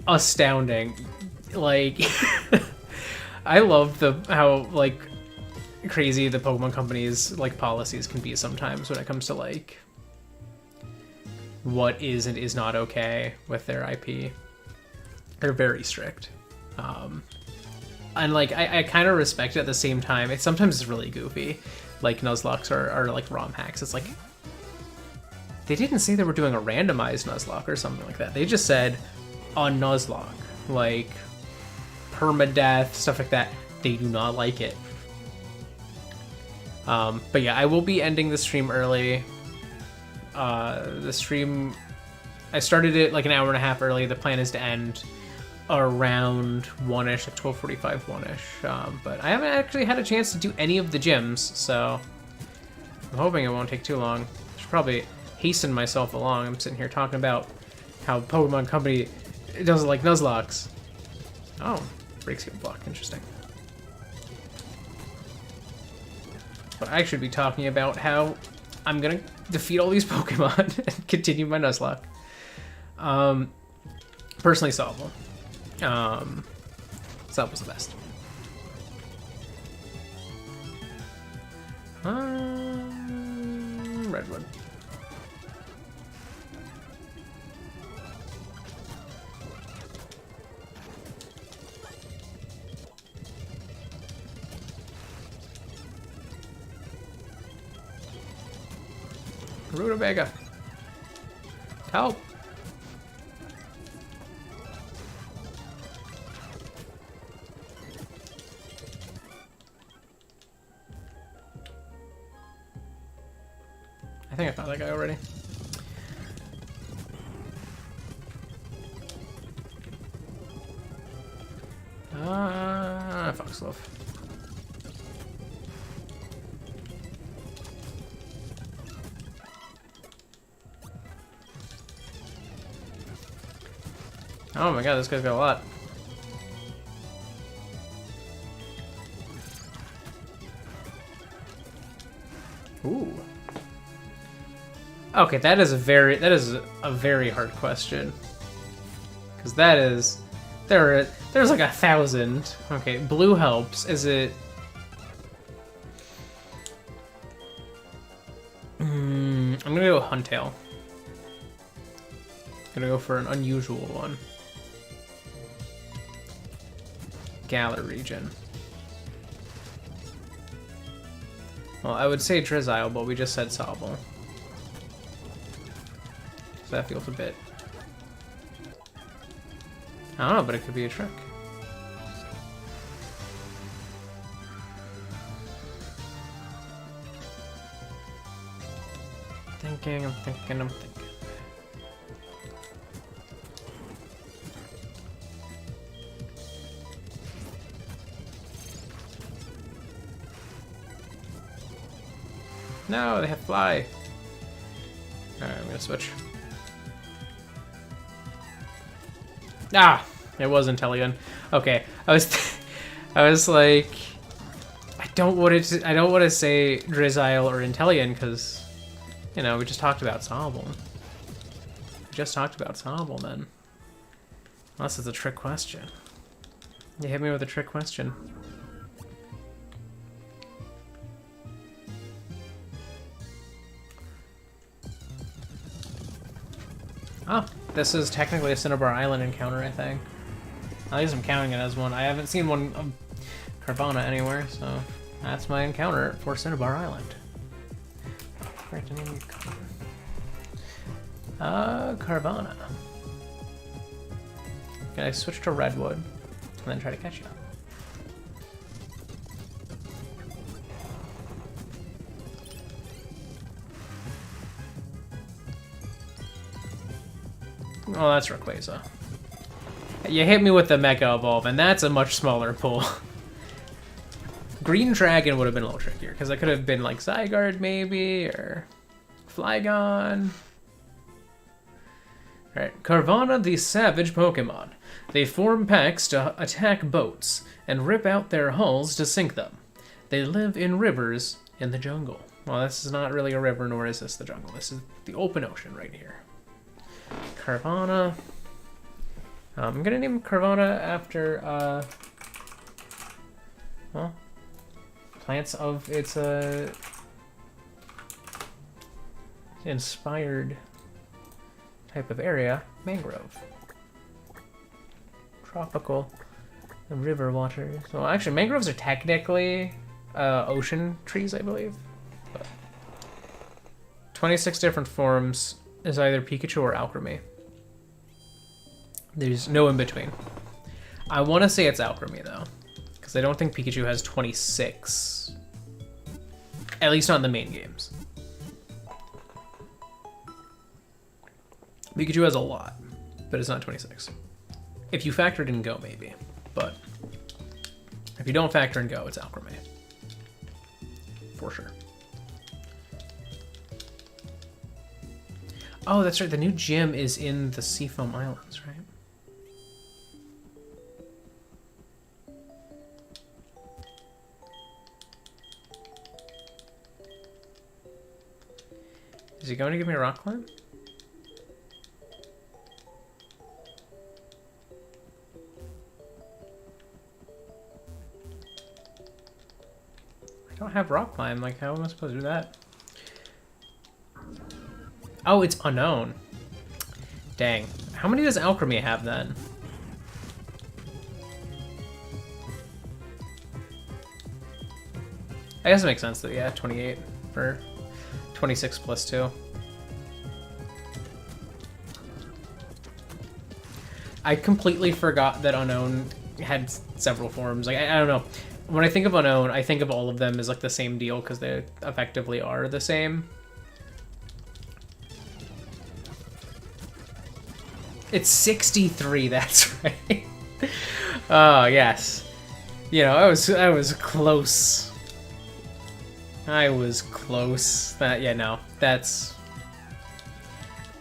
Astounding. Like, I love how like crazy the Pokemon Company's like policies can be sometimes when it comes to like what is and is not okay with their IP. They're very strict. And like I kind of respect it at the same time. It sometimes is really goofy. Like Nuzlocks are like ROM hacks. It's like they didn't say they were doing a randomized Nuzlocke or something like that. They just said a Nuzlocke, like permadeath, stuff like that. They do not like it. But yeah, I will be ending the stream early. The stream, I started it like an hour and a half early. The plan is to end around 1-ish, like 12:45, 1-ish. But I haven't actually had a chance to do any of the gyms, so I'm hoping it won't take too long. I should probably hasten myself along. I'm sitting here talking about how Pokemon Company doesn't like Nuzlocks. Oh, break skill block, interesting. But I should be talking about how I'm gonna defeat all these Pokemon and continue my Nuzlocke. Personally solvable. So that was the best. Redwood. Rutabaga. Help. I think I found that guy already. Foxglove. Oh my god, this guy's got a lot. Ooh. Okay, that is a very hard question. Cause that is there's like 1,000. Okay, blue helps. Is it I'm gonna go Huntail. Gonna go for an unusual one. Galar region. Well, I would say Drizzile, but we just said Sobble. So that feels a bit... I don't know, but it could be a trick. I'm thinking. No, they have fly. Alright, I'm gonna switch. Ah! It was Inteleon. Okay. I was like, I don't want to say Drizzile or Inteleon because, you know, we just talked about Sobble. Then. Unless it's a trick question. You hit me with a trick question. Oh, this is technically a Cinnabar Island encounter, I think. At least I'm counting it as one. I haven't seen one of Carvanha anywhere, so that's my encounter for Cinnabar Island. Carvanha. Can I switch to Redwood and then try to catch you? Oh, that's Rayquaza. You hit me with the Mega Evolve, and that's a much smaller pull. Green Dragon would have been a little trickier, because it could have been like Zygarde maybe, or Flygon. Alright, Carvanha, the savage Pokemon. They form packs to attack boats, and rip out their hulls to sink them. They live in rivers in the jungle. Well, this is not really a river, nor is this the jungle. This is the open ocean right here. Carvanha. I'm gonna name Carvanha after, well, plants of its, inspired type of area, mangrove. Tropical river water. So actually, mangroves are technically, ocean trees, I believe. But 26 different forms is either Pikachu or Alchemy. There's no in between. I want to say it's Alchemy though, because I don't think Pikachu has 26. At least not in the main games. Pikachu has a lot, but it's not 26. If you factored in Go, maybe. But if you don't factor in Go, it's Alchemy. For sure. Oh, that's right. The new gym is in the Seafoam Islands, right? Is he going to give me a rock climb? I don't have rock climb. Like, how am I supposed to do that? Oh, it's unknown. Dang. How many does Alchemy have then? I guess it makes sense though, yeah, 28 for 26 plus 2. I completely forgot that Unknown had several forms. Like, I don't know. When I think of Unknown, I think of all of them as like the same deal because they effectively are the same. It's 63, that's right. Oh, yes. You know, I was close. I was close. Yeah, no. That's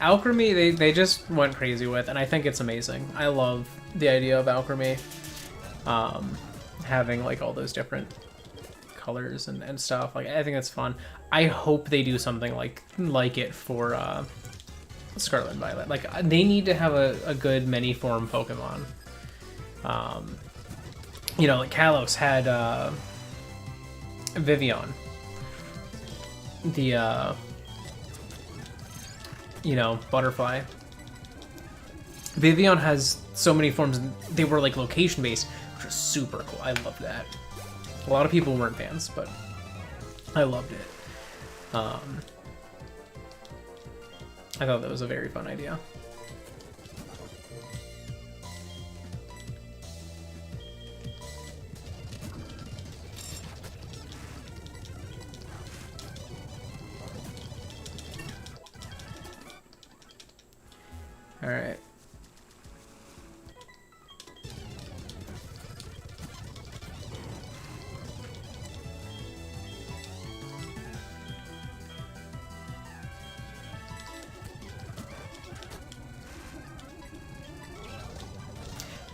Alchemy, they just went crazy with, and I think it's amazing. I love the idea of Alchemy. Having like all those different colors and stuff. Like, I think it's fun. I hope they do something like it for Scarlet and Violet. Like, they need to have a good many-form Pokemon. You know, like Kalos had Vivian. The, you know, butterfly. Vivian has so many forms, and they were like location based, which was super cool. I loved that. A lot of people weren't fans, but I loved it. I thought that was a very fun idea. All right.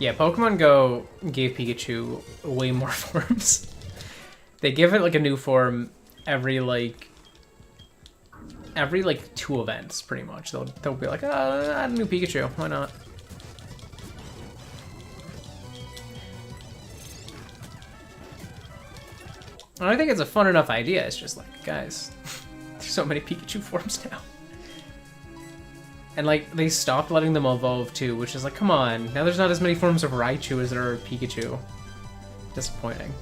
Yeah, Pokemon Go gave Pikachu way more forms. They give it like a new form every like 2 events, pretty much. They'll be like, oh, add a new Pikachu. Why not? And I think it's a fun enough idea. It's just like, guys, there's so many Pikachu forms now. And like, they stopped letting them evolve too, which is like, come on. Now there's not as many forms of Raichu as there are of Pikachu. Disappointing.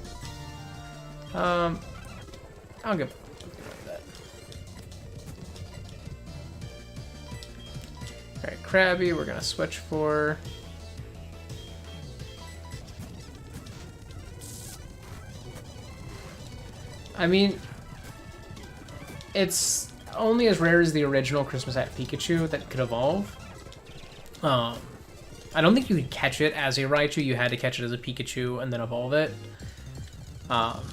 I'll give that. Alright, Krabby, we're gonna switch for. I mean, it's only as rare as the original Christmas Hat Pikachu that could evolve. I don't think you could catch it as a Raichu. You had to catch it as a Pikachu and then evolve it. But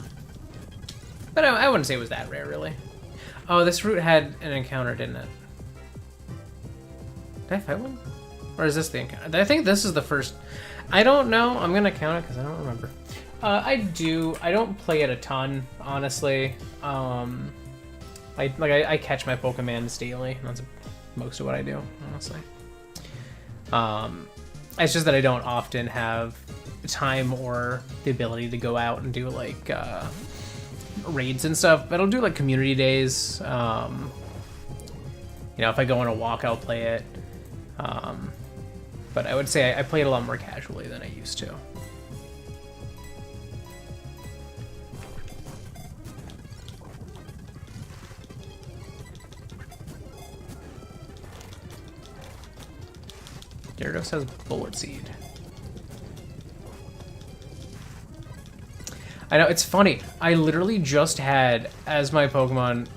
I wouldn't say it was that rare, really. Oh, this route had an encounter, didn't it? Did I fight one? Or is this the encounter? I think this is the first. I don't know. I'm going to count it because I don't remember. I don't play it a ton, honestly. I catch my Pokemons daily. That's most of what I do, honestly. It's just that I don't often have time or the ability to go out and do like raids and stuff. But I'll do like community days. You know, if I go on a walk, I'll play it. But I would say I play it a lot more casually than I used to. Gyarados has Bullet Seed. I know, it's funny. I literally just had, as my Pokemon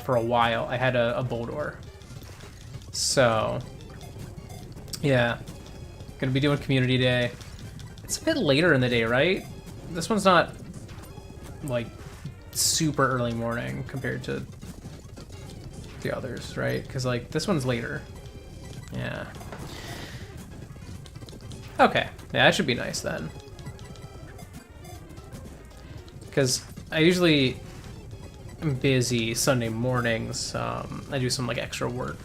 for a while, I had a Boldore. So, yeah. Gonna be doing Community Day. It's a bit later in the day, right? This one's not, like, super early morning compared to the others, right? Because, like, this one's later. Yeah. Okay, yeah, that should be nice then. Because I usually am busy Sunday mornings. I do some like extra work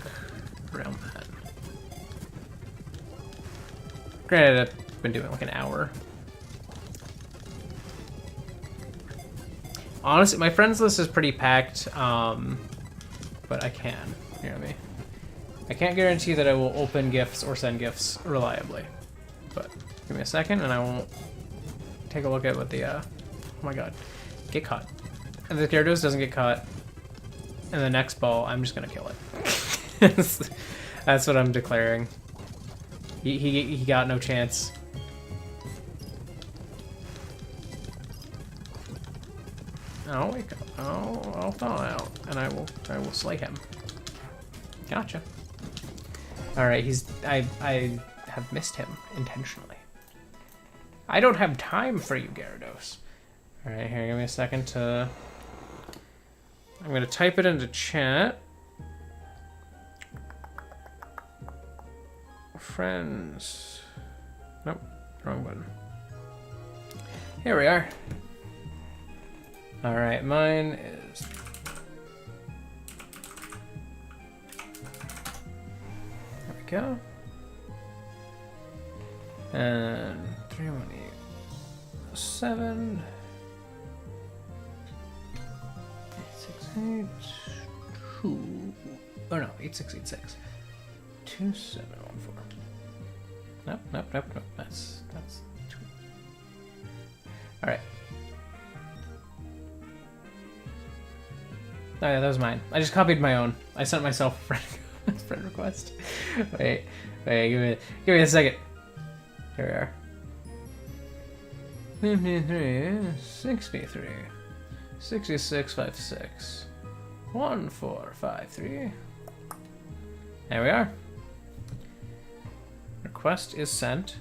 around that. Granted, I've been doing like an hour. Honestly, my friends list is pretty packed, but I can. You know me. I can't guarantee that I will open gifts or send gifts reliably. But give me a second and I won't take a look at what the, oh my god, get caught. If the Gyarados doesn't get caught in the next ball, I'm just gonna kill it. That's what I'm declaring. He got no chance. I'll wake up. I'll thaw out and I will slay him. Gotcha. Alright, I have missed him intentionally. I don't have time for you, Gyarados. Alright, here, give me a second to... I'm going to type it into chat. Friends. Nope, wrong button. Here we are. Alright, mine is... There we go. And 3187 868 2 oh no 8686 2714. Nope, nope, nope, nope. That's two. All right. Oh yeah, that was mine. I just copied my own. I sent myself a friend request. Wait, give me a second. Here we are. 63, 66, 56, 1453. There we are. Request is sent.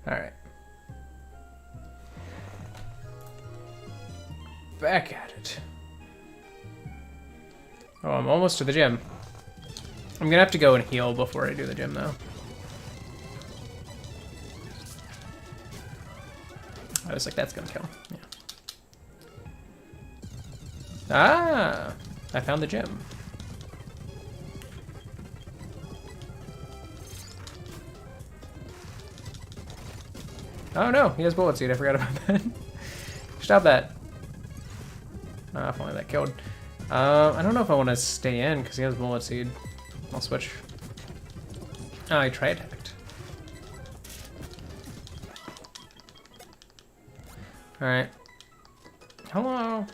All right. Back at it. Oh, I'm almost to the gym. I'm gonna have to go and heal before I do the gym, though. I was like, that's gonna kill. Yeah. Ah! I found the gym. Oh no, he has bullet seed. I forgot about that. Stop that. Ah, if only that killed. I don't know if I want to stay in because he has bullet seed. I'll switch. Oh, I tried attacked. Alright. Hello.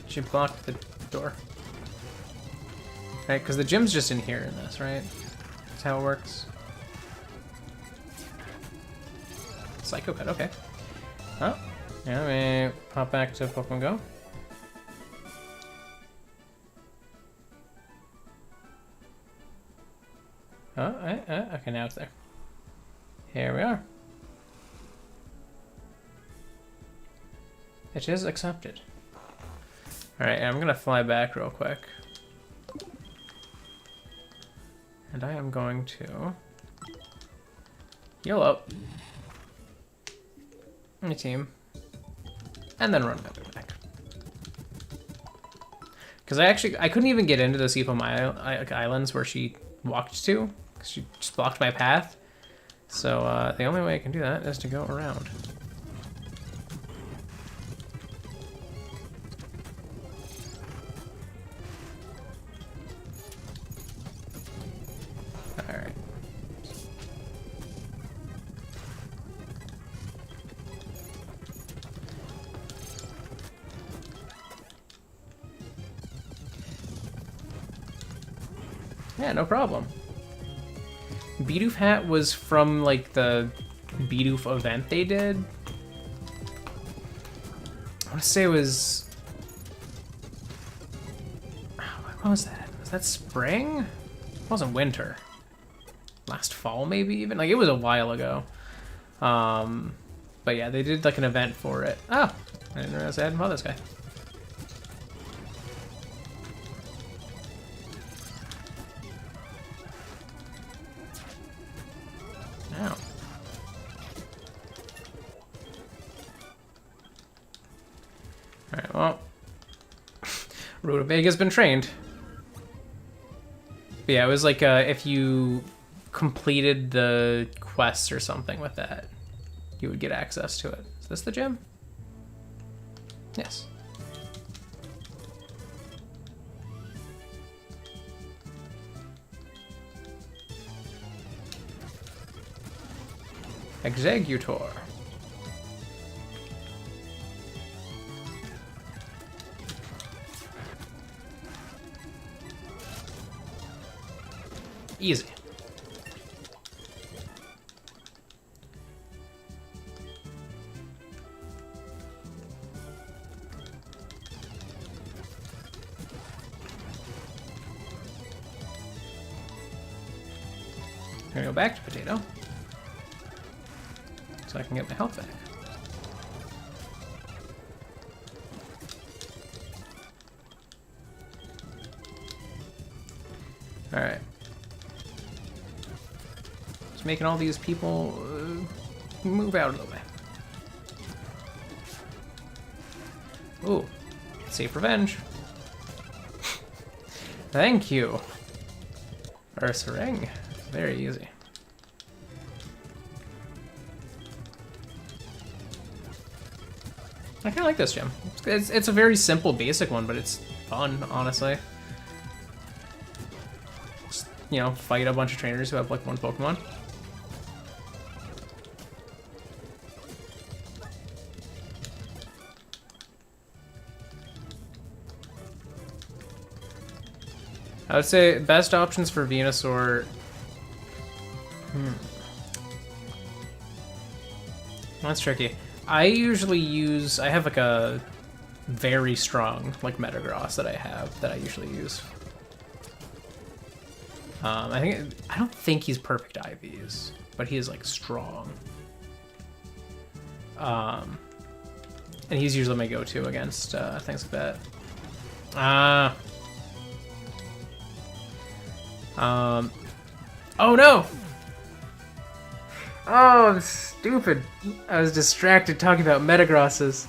She blocked the door. Right, because the gym's just in here in this, right? That's how it works. Psycho cut, okay. Oh, yeah, let me pop back to Pokemon Go. Oh, okay, now it's there. Here we are. It is accepted. Alright, I'm gonna fly back real quick. And I am going to heal up my team and then run back. Because I couldn't even get into the Seafoam Islands where she walked to, because she just blocked my path. So the only way I can do that is to go around. Alright. Yeah, no problem. Bidoof hat was from like the Bidoof event they did. I want to say it was. What was that? Was that spring? It wasn't winter. Last fall, maybe even. Like it was a while ago. But yeah, they did like an event for it. Oh, I didn't realize I hadn't fought this guy. Ow. Alright, well. Rutabaga has been trained. But yeah, it was like if you completed the quests or something with that, you would get access to it. Is this the gym? Yes. Executor. Easy. I'm gonna go back to Potato so I can get my health back. All right. Just making all these people move out of the way. Ooh, safe revenge. Thank you. Ursaring. Very easy. I kind of like this gym. It's a very simple, basic one, but it's fun, honestly. Just, you know, fight a bunch of trainers who have like one Pokemon. I would say best options for Venusaur. That's tricky. I have like a very strong like Metagross that I usually use. I don't think he's perfect IVs, but he is like strong. And he's usually my go-to against things like that. Oh no! Oh, I'm stupid. I was distracted talking about Metagrosses.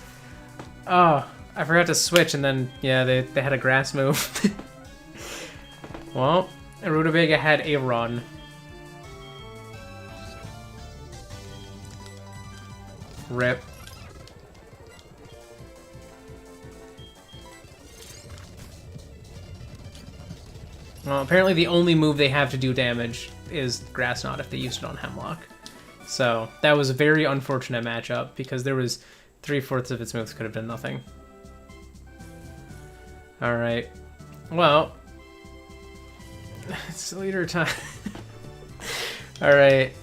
Oh, I forgot to switch, and then, yeah, they had a grass move. Well, Rutabaga had a run. Rip. Well, apparently the only move they have to do damage is Grass Knot if they used it on Hemlock. So that was a very unfortunate matchup because there was 3/4 of its moves could have done nothing. All right, well, it's leader time. All right,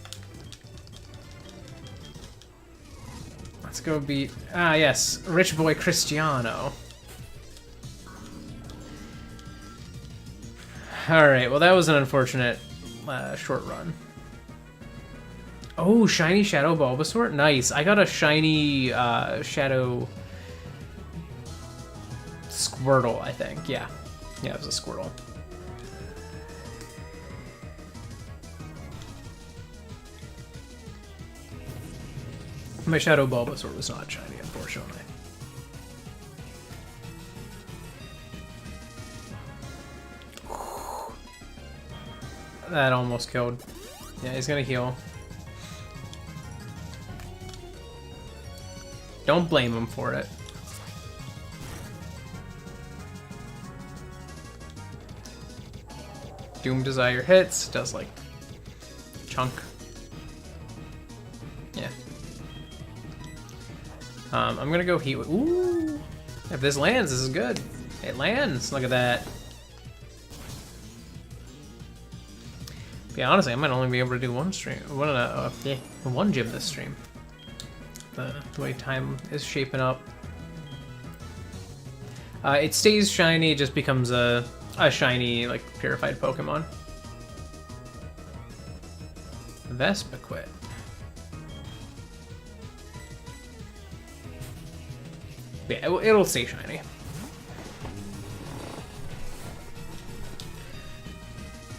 let's go beat. Yes, Rich Boy Cristiano. All right, well that was an unfortunate short run. Oh, shiny Shadow Bulbasaur? Nice. I got a shiny Shadow Squirtle, I think. Yeah. Yeah, it was a Squirtle. My Shadow Bulbasaur was not shiny, unfortunately. That almost killed. Yeah, he's gonna heal. Don't blame him for it. Doom Desire hits, does like chunk. Yeah. I'm gonna go heat. Ooh! If this lands, this is good. It lands. Look at that. Yeah, honestly, I might only be able to do one stream, one gym this stream. The way time is shaping up. It stays shiny, it just becomes a shiny, like, purified Pokemon. Vespiquen. Yeah, it'll stay shiny.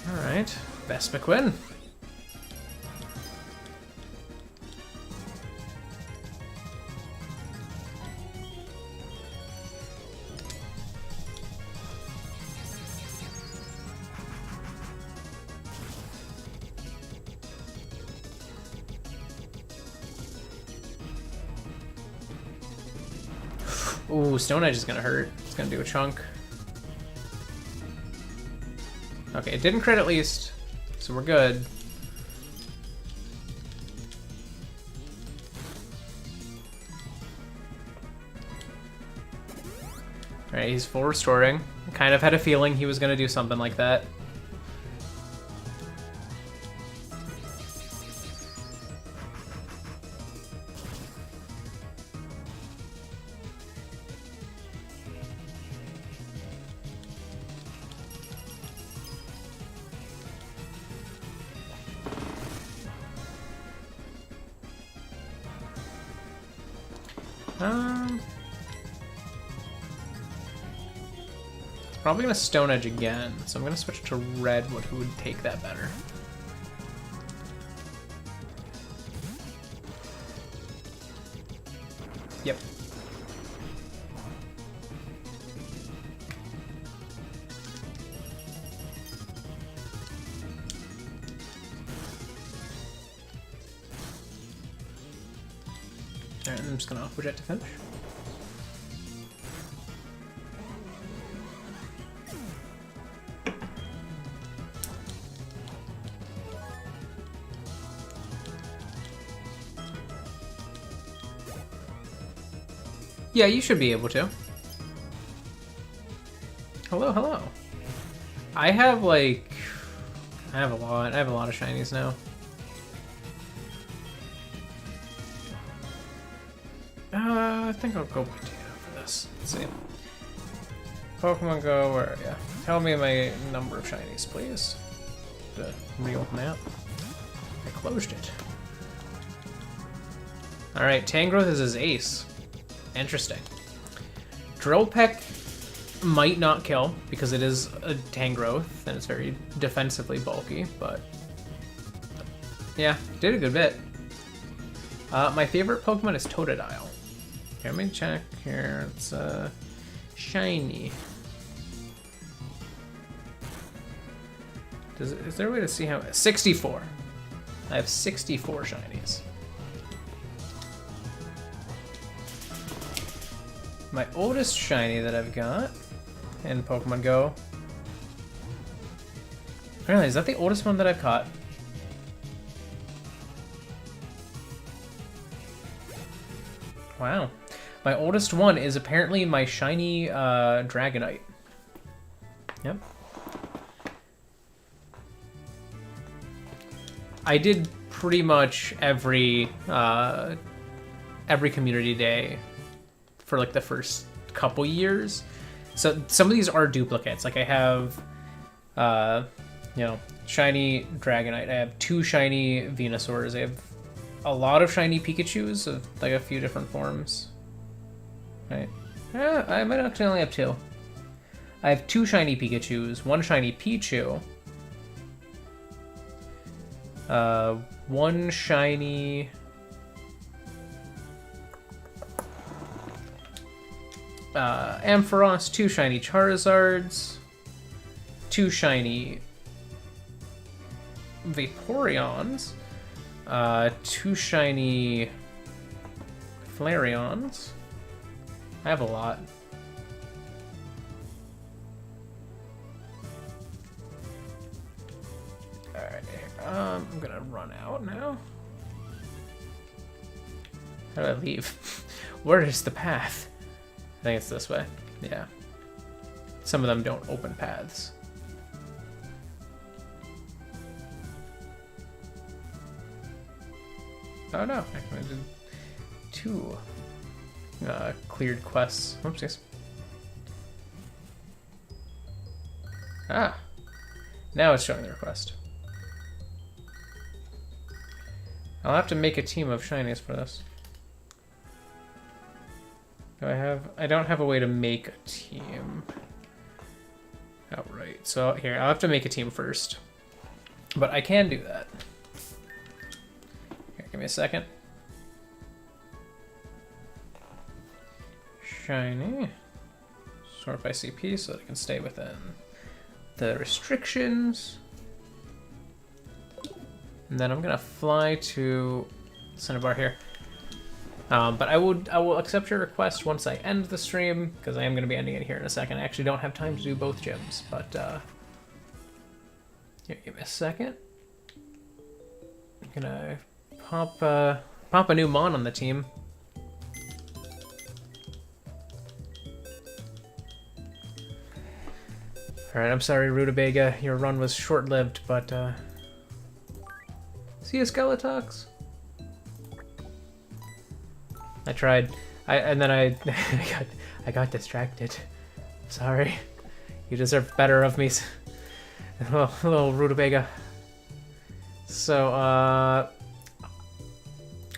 Alright, Vespiquen. Ooh, Stone Edge is gonna hurt. It's gonna do a chunk. Okay, it didn't crit at least, so we're good. Alright, he's full restoring. Kind of had a feeling he was gonna do something like that. Probably gonna Stone Edge again, so I'm gonna switch to Red, who would take that better. Yep. Alright, I'm just gonna Aqua Jet to finish. Yeah, you should be able to. Hello, hello. I have like, I have a lot of shinies now. I think I'll go potato for this. Let's see. Pokemon Go, where are ya? Tell me my number of shinies, please. The reopen that. I closed it. Alright, Tangrowth is his ace. Interesting. Drillpeck might not kill, because it is a Tangrowth, and it's very defensively bulky, but... yeah, did a good bit. My favorite Pokemon is Totodile. Here, let me check here. It's shiny. Is there a way to see how... 64. I have 64 shinies. My oldest shiny that I've got in Pokemon Go. Really, is that the oldest one that I've caught? Wow. My oldest one is apparently my shiny Dragonite. Yep. I did pretty much every community day for like the first couple years. So some of these are duplicates. Like I have, you know, shiny Dragonite. I have 2 shiny Venusaurs. I have a lot of shiny Pikachus of like a few different forms. Right? I might actually only have 2. I have 2 shiny Pikachus, 1 shiny Pichu, 1 shiny Ampharos, 2 shiny Charizards, 2 shiny Vaporeons, 2 shiny Flareons. I have a lot. Alright, I'm gonna run out now. How do I leave? Where is the path? I think it's this way. Yeah. Some of them don't open paths. Oh no, I did 2 cleared quests. Oopsies. Ah, now it's showing the request. I'll have to make a team of shinies for this. Do I have... I don't have a way to make a team outright. So here, I'll have to make a team first. But I can do that. Here, give me a second. Shiny. Sort by CP so that I can stay within the restrictions. And then I'm gonna fly to CINNABAR here. But I will accept your request once I end the stream, because I am gonna be ending it here in a second. I actually don't have time to do both gyms, but here, give me a second. I'm gonna pop a new Mon on the team. Alright, I'm sorry, Rutabaga. Your run was short-lived, but, see you, Skeletox? I tried. I got distracted. Sorry. You deserve better of me. Little Rutabaga. So, I'm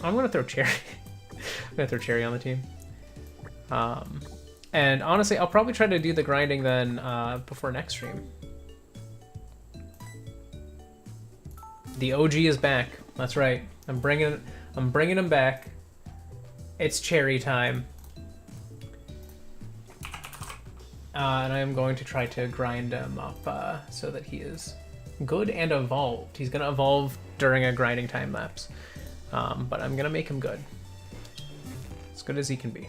gonna throw Cherry. I'm gonna throw Cherry on the team. And honestly, I'll probably try to do the grinding then before next stream. The OG is back. That's right. I'm bringing him back. It's Cherry time. And I am going to try to grind him up so that he is good and evolved. He's gonna evolve during a grinding time lapse. But I'm gonna make him good. As good as he can be.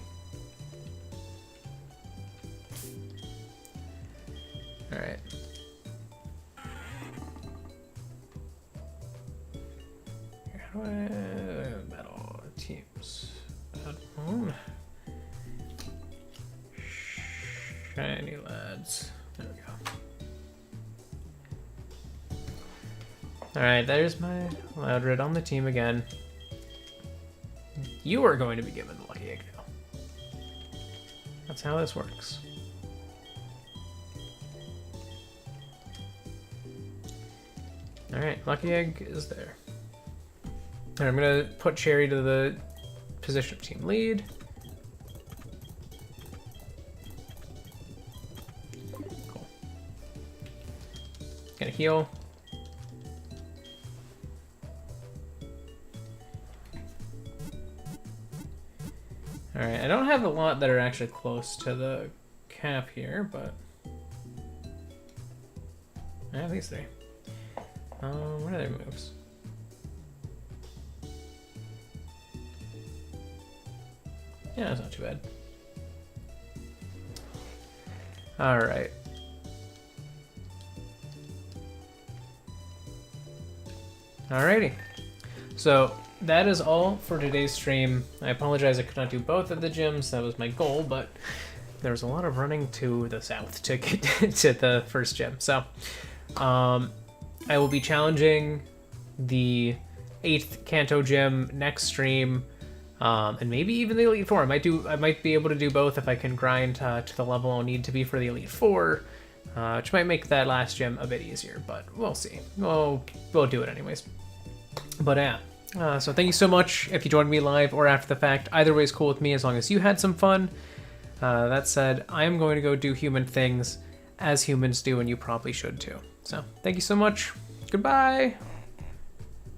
Alright. How do I... Metal teams. woods. There we go. Alright, there's my Loudred on the team again. You are going to be given the Lucky Egg now. That's how this works. Alright, Lucky Egg is there. Alright, I'm going to put Cherry to the position of team lead. Cool. Gonna heal. Alright, I don't have a lot that are actually close to the cap here, but I have these three. What are their moves? Yeah, that's not too bad. Alright. Alrighty. So that is all for today's stream. I apologize I could not do both of the gyms. That was my goal, but there was a lot of running to the south to get to the first gym. So I will be challenging the 8th Kanto gym next stream, and maybe even the Elite Four. I might be able to do both if I can grind to the level I'll need to be for the Elite Four, which might make that last gym a bit easier. But we'll see. We'll do it anyways. But yeah. So thank you so much if you joined me live or after the fact. Either way is cool with me as long as you had some fun. That said, I am going to go do human things as humans do, and you probably should too. So thank you so much. Goodbye.